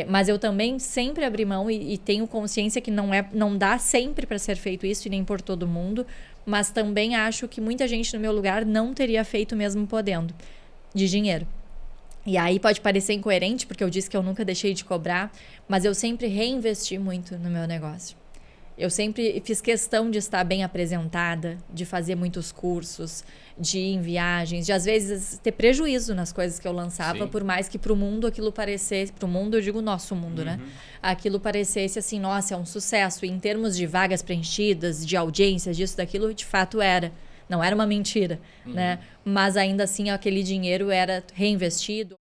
Mas eu também sempre abri mão e tenho consciência que não dá sempre para ser feito isso e nem por todo mundo, mas também acho que muita gente no meu lugar não teria feito mesmo podendo, de dinheiro. E aí pode parecer incoerente, porque eu disse que eu nunca deixei de cobrar, mas eu sempre reinvesti muito no meu negócio. Eu sempre fiz questão de estar bem apresentada, de fazer muitos cursos, de ir em viagens, de às vezes ter prejuízo nas coisas que eu lançava, por mais que para o mundo aquilo parecesse, para o mundo eu digo nosso mundo, né? Aquilo parecesse assim, nossa, é um sucesso. E em termos de vagas preenchidas, de audiências, disso, daquilo, de fato era. Não era uma mentira, né? Mas ainda assim aquele dinheiro era reinvestido.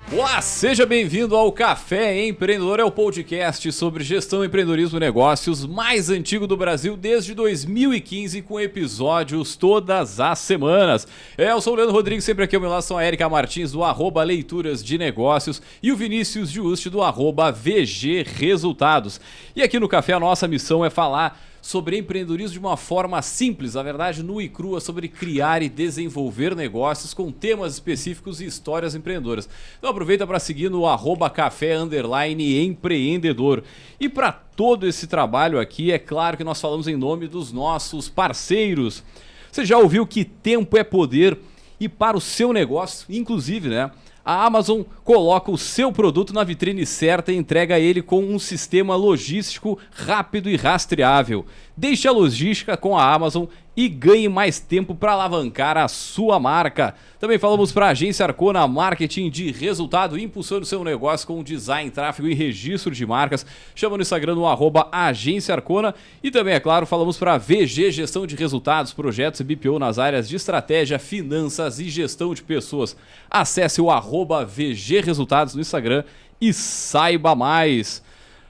Olá, seja bem-vindo ao Café Empreendedor, é o podcast sobre gestão, empreendedorismo e negócios mais antigo do Brasil desde 2015, com episódios todas as semanas. Eu sou o Leandro Rodrigues, sempre aqui ao meu lado são a Érica Martins do @Leituras de Negócios e o Vinícius Giusti do @VG Resultados. E aqui no Café a nossa missão é falar sobre empreendedorismo de uma forma simples, na verdade nua e crua, sobre criar e desenvolver negócios com temas específicos e histórias empreendedoras. Então aproveita para seguir no @café_empreendedor. E para todo esse trabalho aqui, é claro que nós falamos em nome dos nossos parceiros. Você já ouviu que tempo é poder e para o seu negócio, inclusive, né? A Amazon coloca o seu produto na vitrine certa e entrega ele com um sistema logístico rápido e rastreável. Deixe a logística com a Amazon e ganhe mais tempo para alavancar a sua marca. Também falamos para a Agência Arcona Marketing de Resultado, impulsando seu negócio com design, tráfego e registro de marcas. Chama no Instagram no @Agência Arcona. E também, é claro, falamos para a VG Gestão de Resultados, projetos e BPO nas áreas de estratégia, finanças e gestão de pessoas. Acesse o @VG Resultados no Instagram e saiba mais.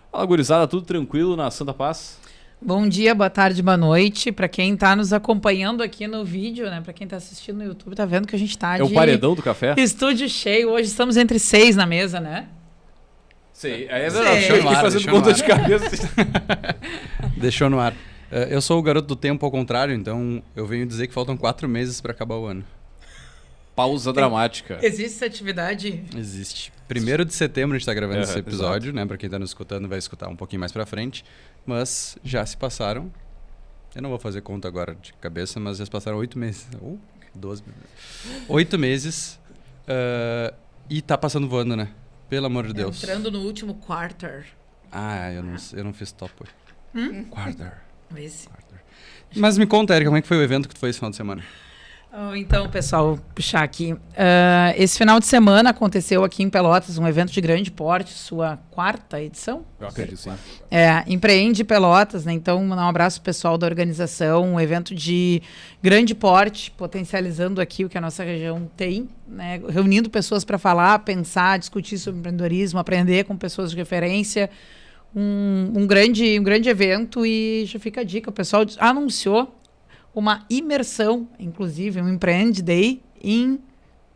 Fala, gurizada, tudo tranquilo na Santa Paz? Bom dia, boa tarde, boa noite. Para quem está nos acompanhando aqui no vídeo, né? Para quem está assistindo no YouTube, tá vendo que a gente está de... É o paredão do café? Estúdio cheio. Hoje estamos entre 6 na mesa, né? Sei, é verdade. Eu aqui fazendo conta de cabeça. Deixou no ar. Eu sou o garoto do tempo ao contrário, então eu venho dizer que faltam 4 meses para acabar o ano. Pausa dramática. Existe essa atividade? Existe. 1º de setembro a gente está gravando esse episódio, né? Para quem está nos escutando vai escutar um pouquinho mais para frente. Mas já se passaram, eu não vou fazer conta agora de cabeça, mas já se passaram 8 meses. 12 meses. 8 meses e tá passando voando, né? Pelo amor de Deus. Entrando no último quarter. Eu não fiz top. Quarter. Esse. Mas me conta, Érica, como é que foi o evento que tu foi esse final de semana? Então, pessoal, vou puxar aqui. Esse final de semana aconteceu aqui em Pelotas um evento de grande porte, sua 4ª edição. Eu acredito, sim. Empreende Pelotas, né? Então, mandar um abraço pro pessoal da organização, um evento de grande porte, potencializando aqui o que a nossa região tem, né? Reunindo pessoas para falar, pensar, discutir sobre empreendedorismo, aprender com pessoas de referência. Um grande evento e já fica a dica, o pessoal anunciou uma imersão, inclusive, um Empreende Day em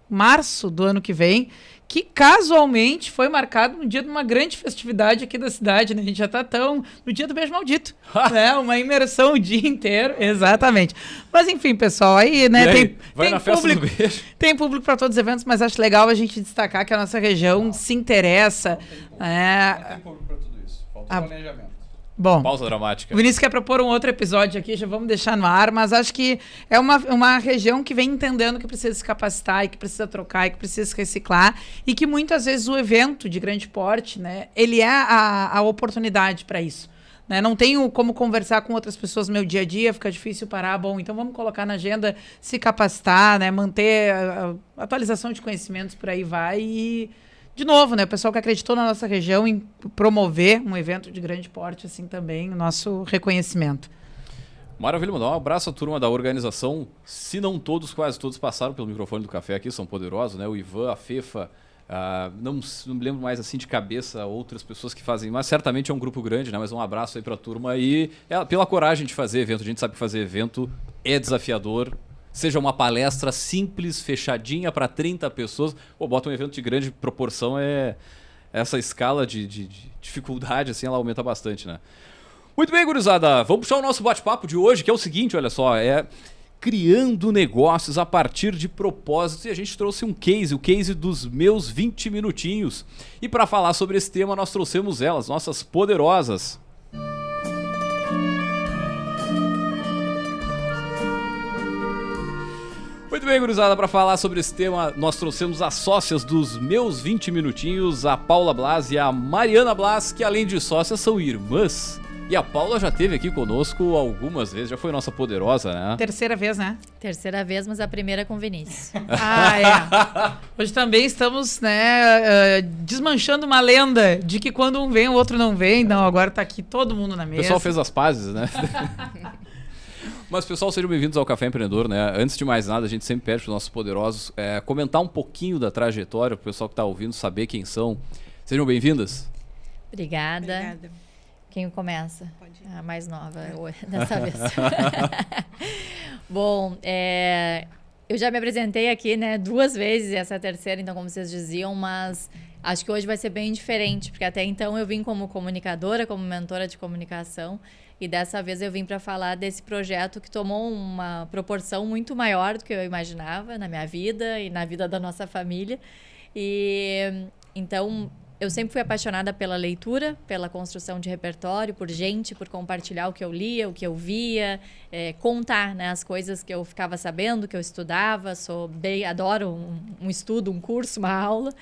março do ano que vem, que casualmente foi marcado no dia de uma grande festividade aqui da cidade, né? A gente já tá no dia do beijo maldito, né? Uma imersão o dia inteiro, exatamente. Mas enfim, pessoal, aí, né? Vai na festa do beijo. Tem público para todos os eventos, mas acho legal a gente destacar que a nossa região se interessa. Não tem público para tudo isso, falta planejamento. Bom, pausa dramática. O Vinícius quer propor um outro episódio aqui, já vamos deixar no ar, mas acho que é uma região que vem entendendo que precisa se capacitar e que precisa trocar e que precisa se reciclar e que muitas vezes o evento de grande porte, né, ele é a oportunidade para isso. Né? Não tenho como conversar com outras pessoas no meu dia a dia, fica difícil parar. Bom, então vamos colocar na agenda, se capacitar, né, manter a atualização de conhecimentos, por aí vai e... De novo, né? O pessoal que acreditou na nossa região em promover um evento de grande porte, assim também, o nosso reconhecimento. Maravilha, mandar um abraço à turma da organização. Se não todos, quase todos passaram pelo microfone do café aqui, são poderosos, né? O Ivan, a Fefa, não me lembro mais assim de cabeça outras pessoas que fazem, mas certamente é um grupo grande, né? Mas um abraço aí pra turma e pela coragem de fazer evento. A gente sabe que fazer evento é desafiador. Seja uma palestra simples, fechadinha para 30 pessoas, bota um evento de grande proporção, essa escala de dificuldade, assim, ela aumenta bastante, né? Muito bem, gurizada, vamos puxar o nosso bate-papo de hoje, que é o seguinte, olha só, criando negócios a partir de propósitos, e a gente trouxe um case, o case dos meus 20 minutinhos. E para falar sobre esse tema, nós trouxemos elas, nossas poderosas. Muito bem, gurizada, para falar sobre esse tema, nós trouxemos as sócias dos meus 20 minutinhos, a Paula Blas e a Mariana Blas, que além de sócias são irmãs. E a Paula já esteve aqui conosco algumas vezes, já foi nossa poderosa, né? Terceira vez, né? Terceira vez, mas a primeira com Vinícius. Hoje também estamos, né, desmanchando uma lenda de que quando um vem, o outro não vem. Não, agora tá aqui todo mundo na mesa. O pessoal fez as pazes, né? Mas, pessoal, sejam bem-vindos ao Café Empreendedor, né? Antes de mais nada, a gente sempre pede para os nossos poderosos comentar um pouquinho da trajetória, para o pessoal que está ouvindo saber quem são. Sejam bem-vindas. Obrigada. Quem começa? Pode ir. A mais nova, dessa vez. Bom, eu já me apresentei aqui, né, 2 vezes, essa é a terceira, então, como vocês diziam, mas acho que hoje vai ser bem diferente, porque até então eu vim como comunicadora, como mentora de comunicação, e dessa vez eu vim para falar desse projeto que tomou uma proporção muito maior do que eu imaginava na minha vida e na vida da nossa família. E então eu sempre fui apaixonada pela leitura, pela construção de repertório, por gente, por compartilhar o que eu lia, o que eu via, contar, né, as coisas que eu ficava sabendo, que eu estudava. Adoro um estudo, um curso, uma aula.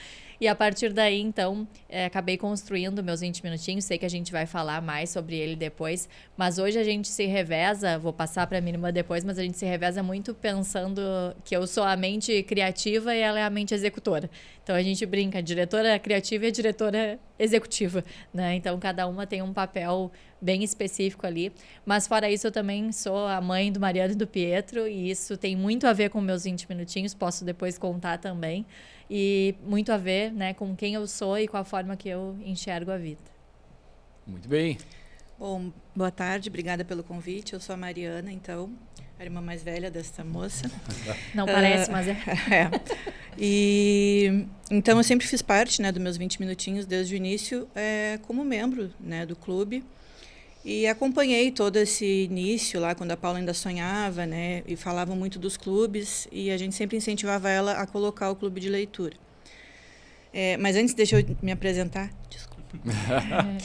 E a partir daí, então, acabei construindo meus 20 minutinhos. Sei que a gente vai falar mais sobre ele depois. Mas hoje a gente se reveza, vou passar para a minha irmã depois, mas a gente se reveza muito pensando que eu sou a mente criativa e ela é a mente executora. Então a gente brinca, diretora criativa e diretora executiva, né? Então cada uma tem um papel bem específico ali. Mas fora isso, eu também sou a mãe do Mariano e do Pietro, e isso tem muito a ver com meus 20 minutinhos, posso depois contar também. E muito a ver, né, com quem eu sou e com a forma que eu enxergo a vida. Muito bem. Bom, boa tarde, obrigada pelo convite. Eu sou a Mariana, então, a irmã mais velha dessa moça. Não parece, mas é. E então eu sempre fiz parte, né, dos meus 20 minutinhos desde o início, como membro, né, do clube. E acompanhei todo esse início lá, quando a Paula ainda sonhava, né? E falava muito dos clubes, e a gente sempre incentivava ela a colocar o clube de leitura. Mas antes, deixa eu me apresentar, desculpa.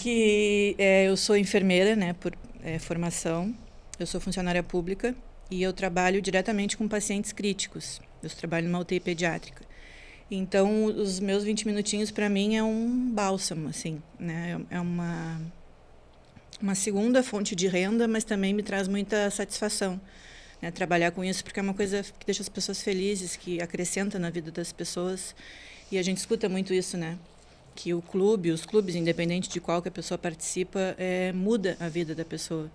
Que eu sou enfermeira, né, por formação. Eu sou funcionária pública e eu trabalho diretamente com pacientes críticos. Eu trabalho numa UTI pediátrica. Então, os meus 20 minutinhos, para mim, é um bálsamo, assim, né? É uma segunda fonte de renda, mas também me traz muita satisfação, né, trabalhar com isso, porque é uma coisa que deixa as pessoas felizes, que acrescenta na vida das pessoas. E a gente escuta muito isso, né? Que os clubes, independente de qual que a pessoa participa, muda a vida da pessoa.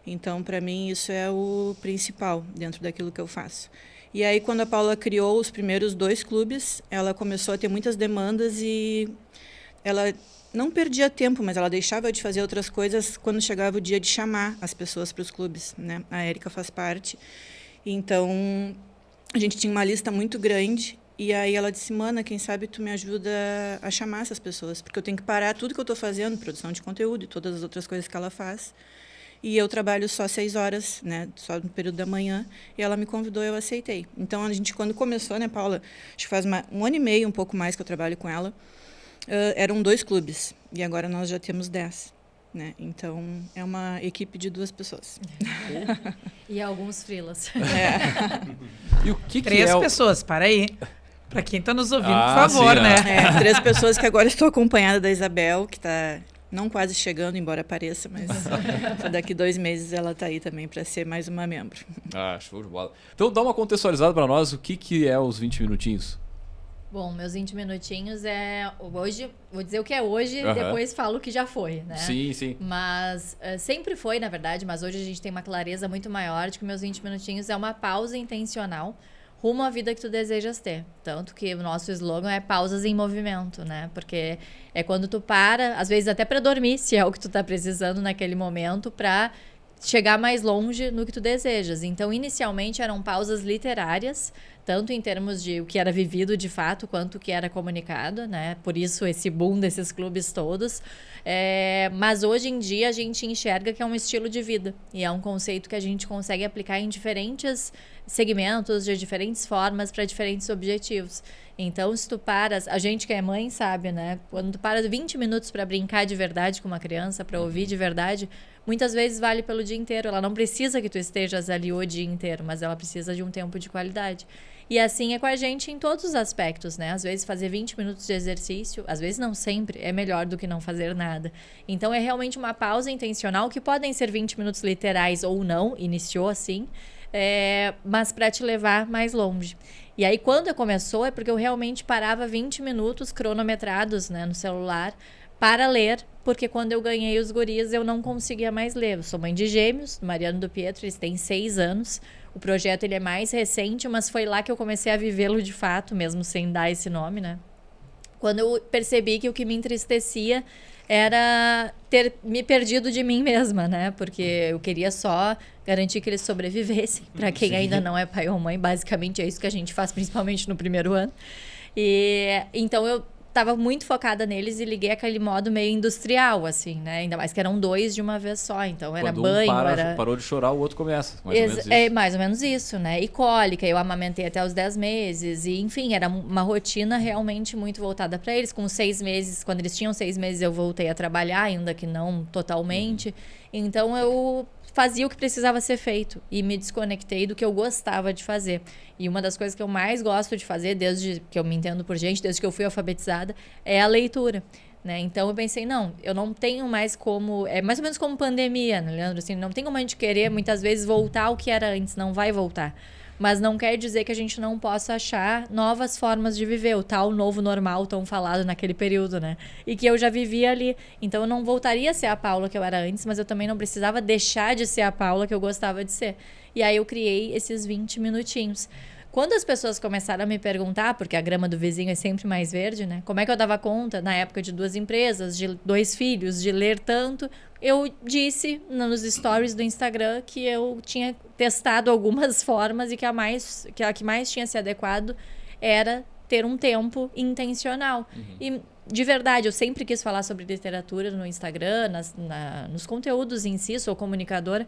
Então, para mim, isso é o principal dentro daquilo que eu faço. E aí, quando a Paula criou os primeiros 2 clubes, ela começou a ter muitas demandas e ela não perdia tempo, mas ela deixava de fazer outras coisas quando chegava o dia de chamar as pessoas para os clubes, né? A Érica faz parte. Então, a gente tinha uma lista muito grande, e aí ela disse, Mana, quem sabe tu me ajuda a chamar essas pessoas, porque eu tenho que parar tudo que eu estou fazendo, produção de conteúdo e todas as outras coisas que ela faz. E eu trabalho só 6 horas, né? Só no período da manhã, e ela me convidou, eu aceitei. Então, a gente, quando começou, né, Paula, acho que faz 1 ano e meio, um pouco mais, que eu trabalho com ela, eram 2 clubes, e agora nós já temos 10, né? Então, é uma equipe de 2 pessoas. E alguns freelas. E o que 3 é pessoas, para aí. Para quem está nos ouvindo, por favor, sim, né? 3 pessoas, que agora estou acompanhada da Isabel, que está não quase chegando, embora pareça, mas daqui 2 meses ela está aí também para ser mais uma membro. Show de bola. Então dá uma contextualizada para nós, o que é os 20 minutinhos? Bom, meus 20 minutinhos hoje, vou dizer o que é hoje, depois falo o que já foi, né? Sim, sim. Mas sempre foi, na verdade, mas hoje a gente tem uma clareza muito maior de que meus 20 minutinhos é uma pausa intencional rumo à vida que tu desejas ter. Tanto que o nosso slogan é pausas em movimento, né? Porque é quando tu para, às vezes até para dormir, se é o que tu tá precisando naquele momento, para chegar mais longe no que tu desejas. Então, inicialmente, eram pausas literárias, tanto em termos de o que era vivido de fato, quanto o que era comunicado, né? Por isso esse boom desses clubes todos. Mas hoje em dia a gente enxerga que é um estilo de vida e é um conceito que a gente consegue aplicar em diferentes segmentos, de diferentes formas, para diferentes objetivos. Então, se tu paras, a gente que é mãe sabe, né? Quando tu para 20 minutos para brincar de verdade com uma criança, para ouvir de verdade, muitas vezes vale pelo dia inteiro. Ela não precisa que tu estejas ali o dia inteiro, mas ela precisa de um tempo de qualidade. E assim é com a gente em todos os aspectos, né? Às vezes fazer 20 minutos de exercício, às vezes não sempre, é melhor do que não fazer nada. Então é realmente uma pausa intencional, que podem ser 20 minutos literais ou não, iniciou assim, mas para te levar mais longe. E aí quando começou é porque eu realmente parava 20 minutos cronometrados, né, no celular para ler, porque quando eu ganhei os guris eu não conseguia mais ler. Eu sou mãe de gêmeos, Mariano e do Pietro, eles têm 6 anos. O projeto ele é mais recente, mas foi lá que eu comecei a vivê-lo de fato, mesmo sem dar esse nome, né? Quando eu percebi que o que me entristecia era ter me perdido de mim mesma, né? Porque eu queria só garantir que eles sobrevivessem. Para quem ainda não é pai ou mãe, basicamente é isso que a gente faz, principalmente no primeiro ano. E então eu estava muito focada neles e liguei aquele modo meio industrial, assim, né? Ainda mais que eram 2 de uma vez só, então era Quando banho, parou de chorar, o outro começa. Mais ou menos isso. É mais ou menos isso, né? E cólica, eu amamentei até os 10 meses. E, enfim, era uma rotina realmente muito voltada para eles. Com 6 meses, quando eles tinham 6 meses, eu voltei a trabalhar, ainda que não totalmente. Então, eu fazia o que precisava ser feito e me desconectei do que eu gostava de fazer. E uma das coisas que eu mais gosto de fazer, desde que eu me entendo por gente, desde que eu fui alfabetizada, é a leitura. Né? Então eu pensei, não, eu não tenho mais como... É mais ou menos como pandemia, né, Leandro? Assim, não tem como a gente querer, muitas vezes, voltar ao que era antes. Não vai voltar. Mas não quer dizer que a gente não possa achar novas formas de viver. O tal novo normal tão falado naquele período, né? E que eu já vivia ali. Então eu não voltaria a ser a Paula que eu era antes, mas eu também não precisava deixar de ser a Paula que eu gostava de ser. E aí eu criei esses 20 minutinhos. Quando as pessoas começaram a me perguntar, porque a grama do vizinho é sempre mais verde, né? Como é que eu dava conta, na época de 2 empresas, de 2 filhos, de ler tanto? Eu disse nos stories do Instagram que eu tinha testado algumas formas e que a que mais tinha se adequado era ter um tempo intencional. E, de verdade, eu sempre quis falar sobre literatura no Instagram, nos conteúdos em si, sou comunicadora,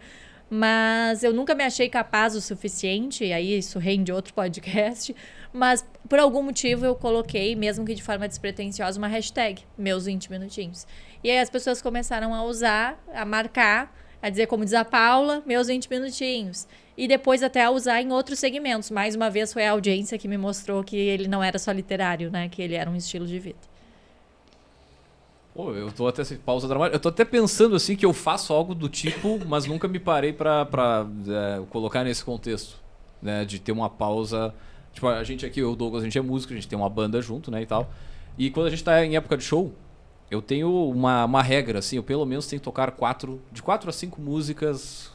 mas eu nunca me achei capaz o suficiente, e aí isso rende outro podcast, mas por algum motivo eu coloquei, mesmo que de forma despretensiosa, uma hashtag, meus 20 minutinhos. E aí as pessoas começaram a usar, a marcar, a dizer, como diz a Paula, meus 20 minutinhos. E depois até a usar em outros segmentos. Mais uma vez foi a audiência que me mostrou que ele não era só literário, né? Que ele era um estilo de vida. Pô, eu tô até pausa dramática. Eu tô até pensando assim que eu faço algo do tipo, mas nunca me parei pra colocar nesse contexto, né? De ter uma pausa. Tipo, a gente aqui, eu e o Douglas, a gente é músico, a gente tem uma banda junto, né, e tal. E quando a gente tá em época de show, eu tenho uma regra, assim, eu pelo menos tenho que tocar de 4 a 5 músicas,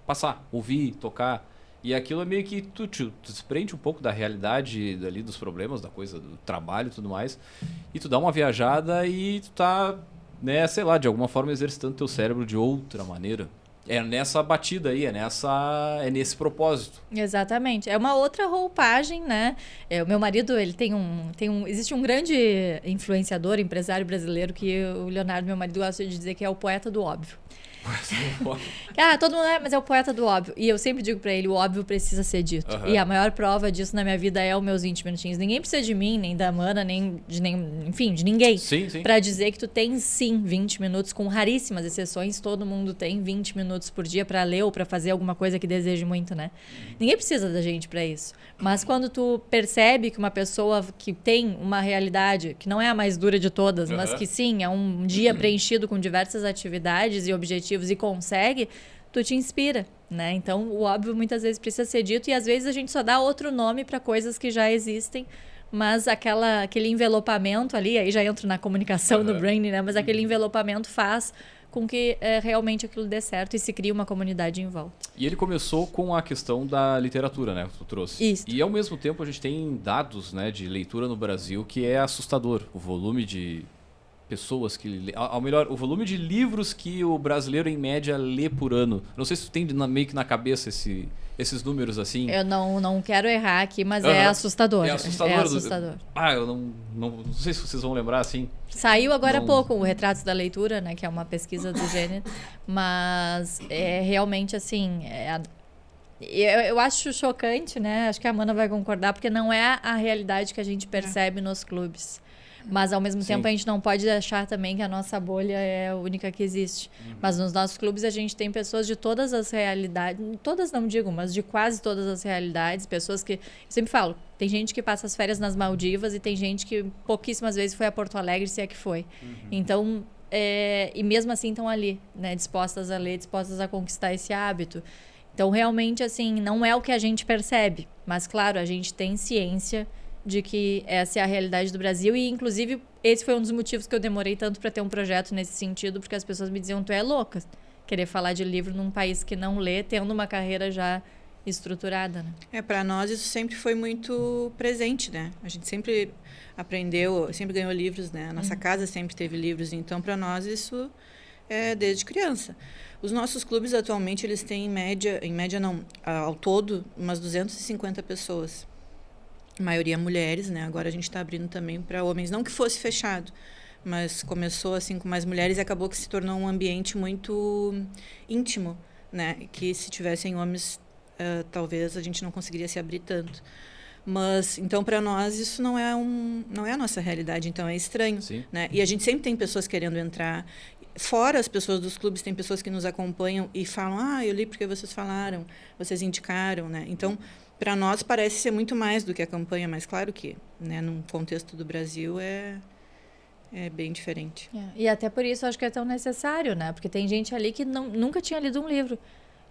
passar, ouvir, tocar. E aquilo é meio que tu desprende um pouco da realidade ali, dos problemas, da coisa, do trabalho e tudo mais. E tu dá uma viajada e tu tá, né, sei lá, de alguma forma exercitando teu cérebro de outra maneira. É nessa batida aí, é nesse propósito. Exatamente. É uma outra roupagem, né? O meu marido, ele existe um grande influenciador, empresário brasileiro, que o Leonardo, meu marido, gosta de dizer que é o poeta do óbvio. Todo mundo mas é o poeta do óbvio. E eu sempre digo pra ele, o óbvio precisa ser dito. E a maior prova disso na minha vida é os meus 20 minutinhos. Ninguém precisa de mim, nem da Mana, enfim, de ninguém. Sim. Pra dizer que tu tem sim 20 minutos, com raríssimas exceções, todo mundo tem 20 minutos por dia pra ler ou pra fazer alguma coisa que deseje muito, né? Ninguém precisa da gente pra isso. Mas quando tu percebe que uma pessoa que tem uma realidade, que não é a mais dura de todas, mas que sim, é um dia preenchido com diversas atividades e objetivos e consegue, tu te inspira, né? Então, o óbvio muitas vezes precisa ser dito e às vezes a gente só dá outro nome para coisas que já existem, mas aquele envelopamento ali, aí já entro na comunicação do branding, né? Mas aquele envelopamento faz com que realmente aquilo dê certo e se crie uma comunidade em volta. E ele começou com a questão da literatura, né? Que tu trouxe. Isso. E ao mesmo tempo a gente tem dados, né, de leitura no Brasil que é assustador. O volume de pessoas que lê, ao melhor, o volume de livros que o brasileiro em média lê por ano. Não sei se tu tem meio que na cabeça esses números assim. Eu não quero errar aqui, mas é assustador. É assustador. É assustador. Eu não sei se vocês vão lembrar assim. Saiu agora há pouco o Retratos da Leitura, né, que é uma pesquisa do gênero, mas é realmente assim, eu acho chocante, né? Acho que a Amanda vai concordar, porque não é a realidade que a gente percebe nos clubes. Mas, ao mesmo tempo, a gente não pode achar também que a nossa bolha é a única que existe. Mas nos nossos clubes a gente tem pessoas de todas as realidades, todas não digo, mas de quase todas as realidades, pessoas que, eu sempre falo, tem gente que passa as férias nas Maldivas e tem gente que pouquíssimas vezes foi a Porto Alegre, se é que foi. Então, e mesmo assim estão ali, né, dispostas a ler, dispostas a conquistar esse hábito. Então, realmente, assim, não é o que a gente percebe, mas, claro, a gente tem ciência de que essa é a realidade do Brasil e, inclusive, esse foi um dos motivos que eu demorei tanto para ter um projeto nesse sentido, porque as pessoas me diziam, tu é louca querer falar de livro num país que não lê, tendo uma carreira já estruturada, né? Para nós isso sempre foi muito presente, né? A gente sempre aprendeu, sempre ganhou livros, né? A nossa casa sempre teve livros, então para nós isso é desde criança. Os nossos clubes atualmente eles têm em média não, ao todo, umas 250 pessoas. A maioria mulheres, né? Agora a gente está abrindo também para homens, não que fosse fechado, mas começou assim com mais mulheres e acabou que se tornou um ambiente muito íntimo, né? Que se tivessem homens, talvez a gente não conseguiria se abrir tanto. Mas então para nós isso não é a nossa realidade, então é estranho, né? E a gente sempre tem pessoas querendo entrar. Fora as pessoas dos clubes, tem pessoas que nos acompanham e falam, eu li porque vocês falaram, vocês indicaram, né? Então, para nós parece ser muito mais do que a campanha, mas claro que, né, num contexto do Brasil é bem diferente. E até por isso acho que é tão necessário, né? Porque tem gente ali que nunca tinha lido um livro.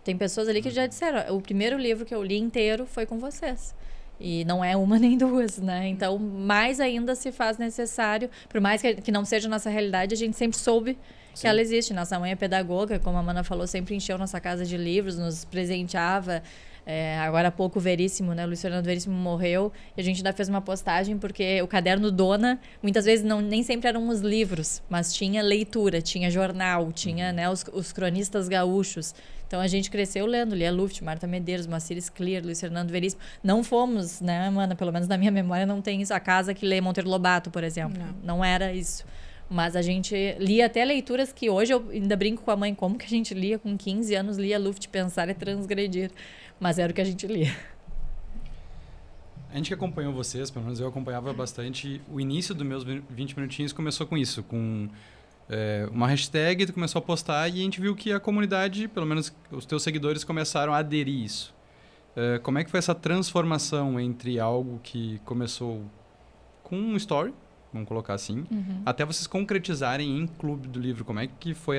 Tem pessoas ali que já disseram, o primeiro livro que eu li inteiro foi com vocês. E não é uma nem duas, né? Então, mais ainda se faz necessário, por mais que não seja a nossa realidade, a gente sempre soube que ela existe. Nossa mãe é pedagoga, como a Amanda falou, sempre encheu nossa casa de livros, nos presenteava. Agora há pouco o Veríssimo, né? O Luiz Fernando Veríssimo morreu e a gente ainda fez uma postagem porque o caderno Dona, muitas vezes nem sempre eram os livros, mas tinha leitura, tinha jornal, tinha, né, os cronistas gaúchos. Então a gente cresceu lendo, lia Luft, Marta Medeiros, Moacir Scliar, Luiz Fernando Veríssimo. Não fomos, né, Amanda? Pelo menos na minha memória não tem isso. A casa que lê Monteiro Lobato, por exemplo. Não era isso. Mas a gente lia até leituras que hoje eu ainda brinco com a mãe, como que a gente lia com 15 anos, lia Luft, Pensar e Transgredir. Mas era o que a gente lia. A gente que acompanhou vocês, pelo menos eu acompanhava bastante, o início dos meus 20 minutinhos começou com isso, com uma hashtag, tu começou a postar e a gente viu que a comunidade, pelo menos os teus seguidores, começaram a aderir a isso. Como é que foi essa transformação entre algo que começou com um story, vamos colocar assim, até vocês concretizarem em Clube do Livro? Como é que foi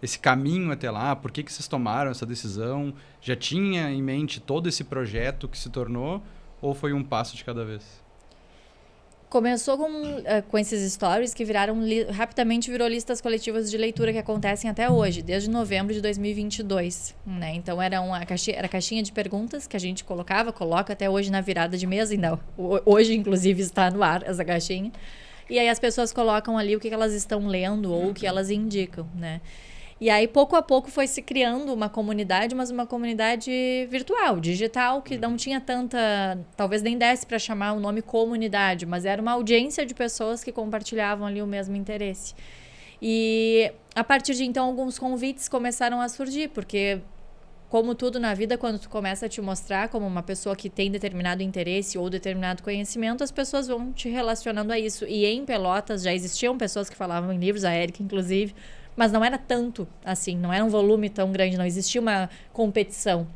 esse caminho até lá? Por que vocês tomaram essa decisão? Já tinha em mente todo esse projeto que se tornou? Ou foi um passo de cada vez? Começou com esses stories que rapidamente virou listas coletivas de leitura que acontecem até hoje, desde novembro de 2022. Né? Então era caixinha de perguntas que a gente coloca até hoje na virada de mesa. Ainda, hoje, inclusive, está no ar essa caixinha. E aí as pessoas colocam ali o que elas estão lendo ou o que elas indicam, né? E aí, pouco a pouco, foi se criando uma comunidade, mas uma comunidade virtual, digital, que não tinha tanta... Talvez nem desse para chamar o nome comunidade, mas era uma audiência de pessoas que compartilhavam ali o mesmo interesse. E, a partir de então, alguns convites começaram a surgir, porque, como tudo na vida, quando tu começa a te mostrar como uma pessoa que tem determinado interesse ou determinado conhecimento, as pessoas vão te relacionando a isso. E em Pelotas já existiam pessoas que falavam em livros, a Érica, inclusive, mas não era tanto assim, não era um volume tão grande, não existia uma competição.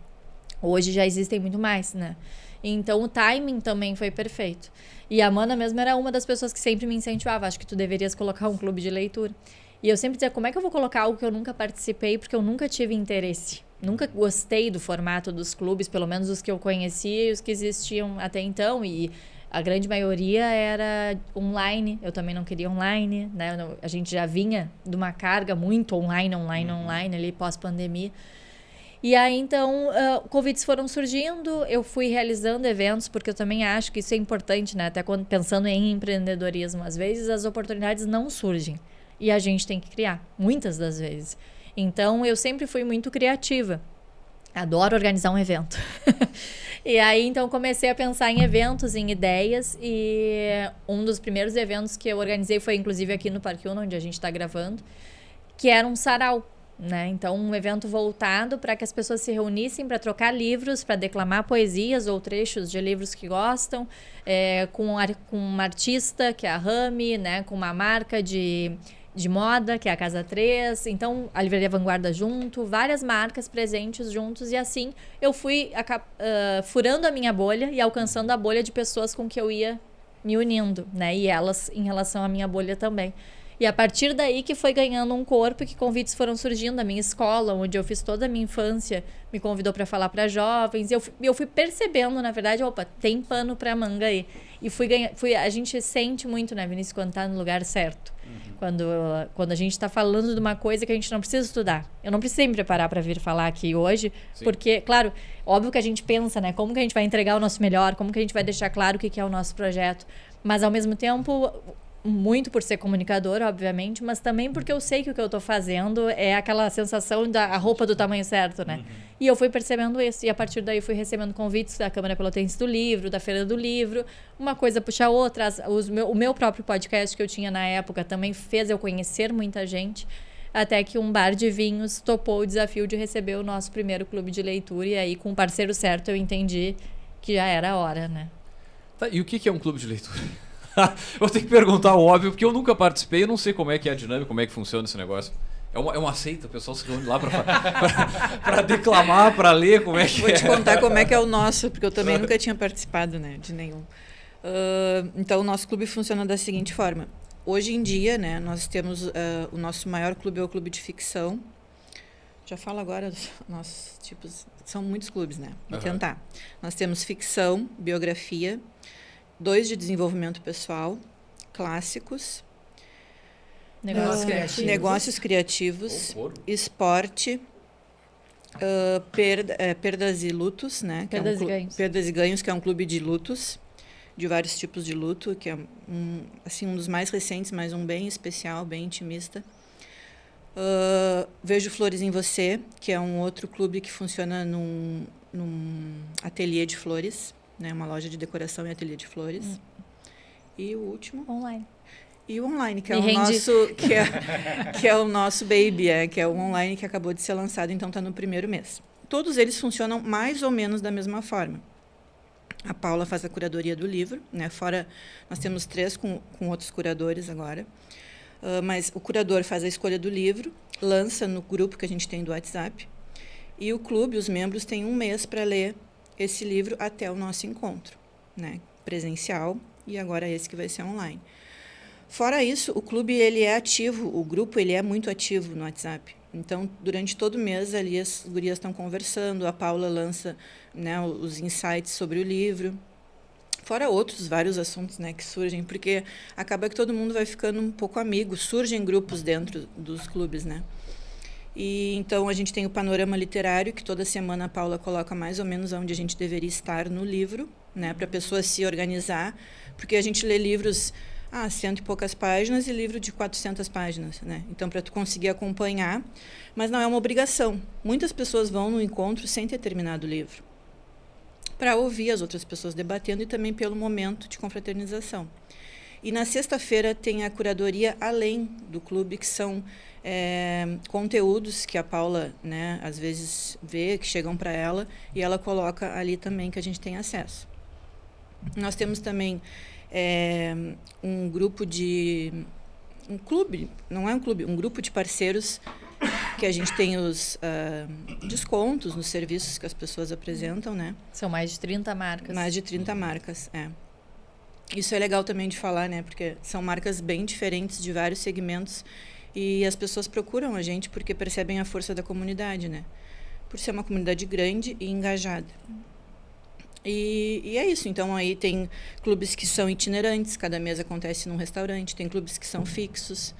Hoje já existem muito mais, né? Então o timing também foi perfeito. E a Amanda mesmo era uma das pessoas que sempre me incentivava, acho que tu deverias colocar um clube de leitura. E eu sempre dizia, como é que eu vou colocar algo que eu nunca participei, porque eu nunca tive interesse. Nunca gostei do formato dos clubes, pelo menos os que eu conhecia e os que existiam até então, e a grande maioria era online, eu também não queria online, né? A gente já vinha de uma carga muito online ali pós-pandemia. E aí, então, convites foram surgindo, eu fui realizando eventos, porque eu também acho que isso é importante, né? Até quando, pensando em empreendedorismo, às vezes as oportunidades não surgem e a gente tem que criar, muitas das vezes. Então, eu sempre fui muito criativa. Adoro organizar um evento. E aí, então, comecei a pensar em eventos, em ideias. E um dos primeiros eventos que eu organizei foi, inclusive, aqui no Parque Uno, onde a gente está gravando, que era um sarau, né? Então, um evento voltado para que as pessoas se reunissem para trocar livros, para declamar poesias ou trechos de livros que gostam, com uma artista, que é a Rami, né? Com uma marca de moda, que é a Casa 3, então a Livraria Vanguarda junto, várias marcas presentes juntos, e assim eu fui furando a minha bolha e alcançando a bolha de pessoas com que eu ia me unindo, né? E elas em relação à minha bolha também. E a partir daí que foi ganhando um corpo, que convites foram surgindo. A minha escola, onde eu fiz toda a minha infância, me convidou para falar para jovens. E eu fui percebendo, na verdade, opa, tem pano para manga aí. E a gente sente muito, né, Vinícius, quando tá no lugar certo. Quando a gente está falando de uma coisa que a gente não precisa estudar. Eu não precisei me preparar para vir falar aqui hoje, sim, porque, claro, óbvio que a gente pensa, né, como que a gente vai entregar o nosso melhor, como que a gente vai deixar claro o que é o nosso projeto. Mas, ao mesmo tempo, muito por ser comunicador, obviamente, mas também porque eu sei que o que eu estou fazendo é aquela sensação da roupa do tamanho certo, né? E eu fui percebendo isso, e a partir daí fui recebendo convites da Câmara Pelotense do Livro, da Feira do Livro, uma coisa puxa a outra. O meu próprio podcast que eu tinha na época também fez eu conhecer muita gente, até que um bar de vinhos topou o desafio de receber o nosso primeiro clube de leitura, e aí com o parceiro certo eu entendi que já era a hora, né? Tá, e o que é um clube de leitura? Vou ter que perguntar o óbvio, porque eu nunca participei, eu não sei como é que é a dinâmica, como é que funciona esse negócio. É uma seita, o pessoal se reúne lá para declamar, para ler, como é que Vou te contar como é que é o nosso, porque eu também nunca tinha participado, né, de nenhum. Então, o nosso clube funciona da seguinte forma. Hoje em dia, né, nós temos o nosso maior clube é o clube de ficção. Já falo agora dos nossos tipos, são muitos clubes, né? Vou tentar. Nós temos ficção, biografia, 2 de desenvolvimento pessoal, clássicos, negócios criativos, esporte, perdas e lutos, né? Perdas e ganhos, que é um clube de lutos, de vários tipos de luto, que é um dos mais recentes, mas um bem especial, bem intimista. Vejo Flores em Você, que é um outro clube que funciona num ateliê de flores, né, uma loja de decoração e ateliê de flores. E o último? Online. E o online, que é o nosso, que é o nosso baby, que é o online que acabou de ser lançado, então está no primeiro mês. Todos eles funcionam mais ou menos da mesma forma. A Paula faz a curadoria do livro, né? Fora, nós temos 3 com outros curadores agora. Mas o curador faz a escolha do livro, lança no grupo que a gente tem do WhatsApp, e o clube, os membros, têm 1 mês para ler esse livro até o nosso encontro, né? Presencial, e agora esse que vai ser online. Fora isso, o clube ele é ativo, o grupo ele é muito ativo no WhatsApp. Então, durante todo o mês, ali as gurias estão conversando, a Paula lança, né, os insights sobre o livro. Fora vários assuntos, né, que surgem, porque acaba que todo mundo vai ficando um pouco amigo, surgem grupos dentro dos clubes, né? E então a gente tem o panorama literário, que toda semana a Paula coloca mais ou menos onde a gente deveria estar no livro, né, para a pessoa se organizar, porque a gente lê livros 100 e poucas páginas e livro de 400 páginas, né? Então, para tu conseguir acompanhar, mas não é uma obrigação. Muitas pessoas vão no encontro sem ter terminado o livro, para ouvir as outras pessoas debatendo e também pelo momento de confraternização. E na sexta-feira tem a curadoria além do clube, que são conteúdos que a Paula, né, às vezes vê, que chegam para ela, e ela coloca ali também que a gente tem acesso. Nós temos também um clube, não é um clube, um grupo de parceiros que a gente tem os descontos nos serviços que as pessoas apresentam, né? São mais de 30 marcas. Mais de 30 marcas, Isso é legal também de falar, né? Porque são marcas bem diferentes de vários segmentos e as pessoas procuram a gente porque percebem a força da comunidade, né? Por ser uma comunidade grande e engajada. E é isso. Então, aí tem clubes que são itinerantes, cada mês acontece num restaurante. Tem clubes que são fixos.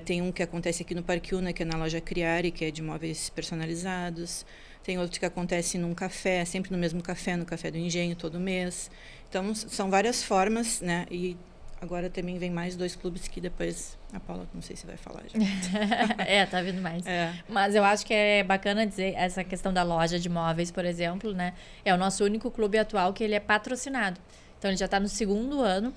Tem um que acontece aqui no Parque Una, que é na loja Criare, que é de móveis personalizados. Tem outro que acontece num café, sempre no mesmo café, no Café do Engenho, todo mês. Então, são várias formas, né? E agora também vem mais 2 clubes que depois a Paula, não sei se vai falar já. Tá vindo mais. Mas eu acho que é bacana dizer essa questão da loja de móveis, por exemplo, né? É o nosso único clube atual que ele é patrocinado. Então, ele já está no 2º ano.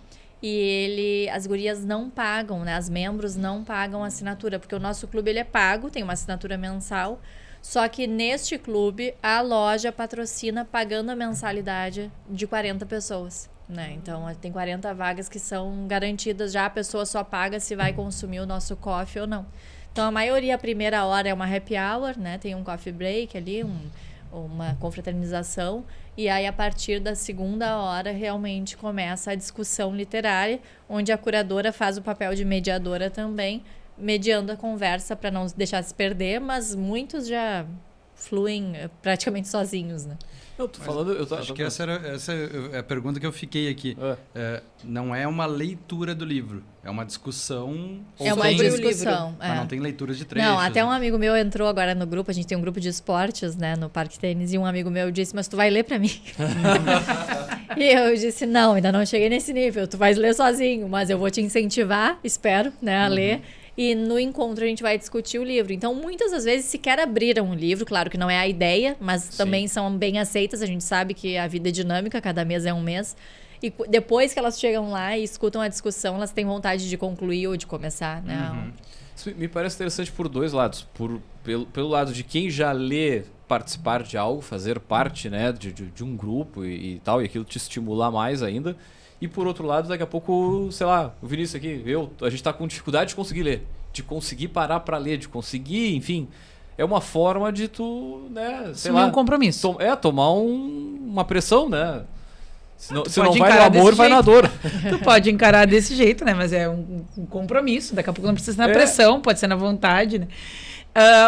E as gurias não pagam, né? As membros não pagam a assinatura, porque o nosso clube ele é pago, tem uma assinatura mensal, só que neste clube a loja patrocina pagando a mensalidade de 40 pessoas, né? Então tem 40 vagas que são garantidas, já a pessoa só paga se vai consumir o nosso coffee ou não. Então a maioria, a primeira hora é uma happy hour, né? Tem um coffee break ali, uma confraternização, e aí a partir da 2ª hora realmente começa a discussão literária, onde a curadora faz o papel de mediadora também, mediando a conversa para não deixar se perder, mas muitos já fluem praticamente sozinhos, né? Eu tô falando... Acho que essa é a pergunta que eu fiquei aqui. Não é uma leitura do livro, é uma discussão... É uma discussão. Mas não tem leitura de trechos. Não, até um amigo meu entrou agora no grupo, a gente tem um grupo de esportes, né, no Parque Tênis, e um amigo meu disse, mas tu vai ler para mim? E eu disse, não, ainda não cheguei nesse nível, tu vais ler sozinho, mas eu vou te incentivar, espero, né, a ler. E no encontro a gente vai discutir o livro. Então, muitas das vezes sequer abriram um livro. Claro que não é a ideia, mas também são bem aceitas. A gente sabe que a vida é dinâmica, cada mês é um mês. E depois que elas chegam lá e escutam a discussão, elas têm vontade de concluir ou de começar, né? Isso me parece interessante por 2 lados. Pelo lado de quem já lê, participar de algo, fazer parte, né, de um grupo e tal, e aquilo te estimular mais ainda. E por outro lado, daqui a pouco, sei lá, o Vinícius aqui, a gente tá com dificuldade de conseguir ler, de conseguir parar para ler, de conseguir, enfim, é uma forma de tu, né, sei lá, um compromisso. Tomar uma pressão, né? Se não pode vai no amor, vai na dor. Tu pode encarar desse jeito, né? Mas é um compromisso. Daqui a pouco não precisa ser na pressão, pode ser na vontade, né?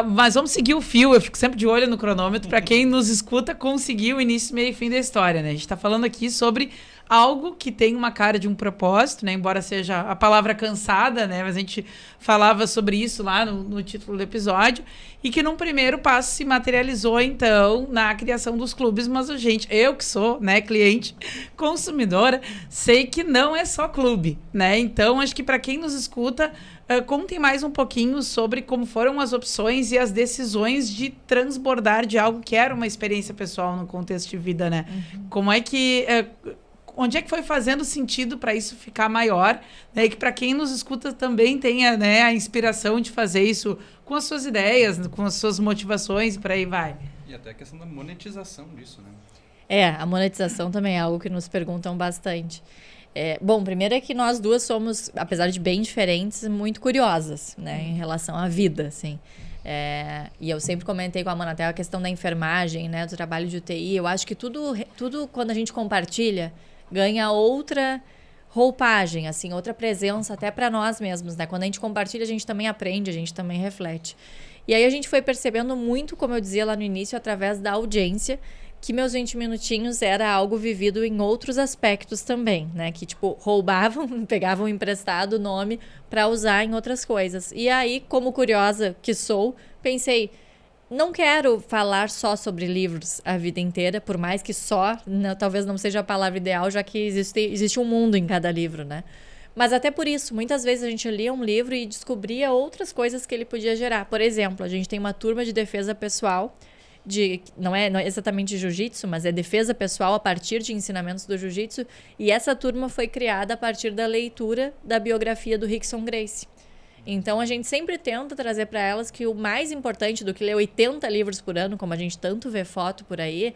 Mas vamos seguir o fio. Eu fico sempre de olho no cronômetro para quem nos escuta conseguir o início, meio e fim da história, né? A gente está falando aqui sobre algo que tem uma cara de um propósito, né? Embora seja a palavra cansada, né? Mas a gente falava sobre isso lá no título do episódio, e que num primeiro passo se materializou, então, na criação dos clubes. Mas eu que sou, né, cliente, consumidora, sei que não é só clube, né? Então, acho que para quem nos escuta, contem mais um pouquinho sobre como foram as opções e as decisões de transbordar de algo que era uma experiência pessoal no contexto de vida, né? Como é que... onde é que foi fazendo sentido para isso ficar maior, né? E que para quem nos escuta também tenha, né, a inspiração de fazer isso com as suas ideias, com as suas motivações e por aí vai. E até a questão da monetização disso, né? A monetização também é algo que nos perguntam bastante. Bom, primeiro é que nós duas somos, apesar de bem diferentes, muito curiosas, né, em relação à vida, assim. E eu sempre comentei com a Amanda até a questão da enfermagem, né, do trabalho de UTI. Eu acho que tudo quando a gente compartilha, ganha outra roupagem, assim, outra presença até para nós mesmos, né? Quando a gente compartilha, a gente também aprende, a gente também reflete. E aí a gente foi percebendo muito, como eu dizia lá no início, através da audiência, que meus 20 minutinhos era algo vivido em outros aspectos também, né? Que, tipo, roubavam, pegavam emprestado o nome para usar em outras coisas. E aí, como curiosa que sou, pensei... Não quero falar só sobre livros a vida inteira, por mais que só, talvez não seja a palavra ideal, já que existe um mundo em cada livro, né? Mas até por isso, muitas vezes a gente lia um livro e descobria outras coisas que ele podia gerar. Por exemplo, a gente tem uma turma de defesa pessoal, não é exatamente de jiu-jitsu, mas é defesa pessoal a partir de ensinamentos do jiu-jitsu, e essa turma foi criada a partir da leitura da biografia do Rickson Gracie. Então, a gente sempre tenta trazer para elas que o mais importante do que ler 80 livros por ano, como a gente tanto vê foto por aí,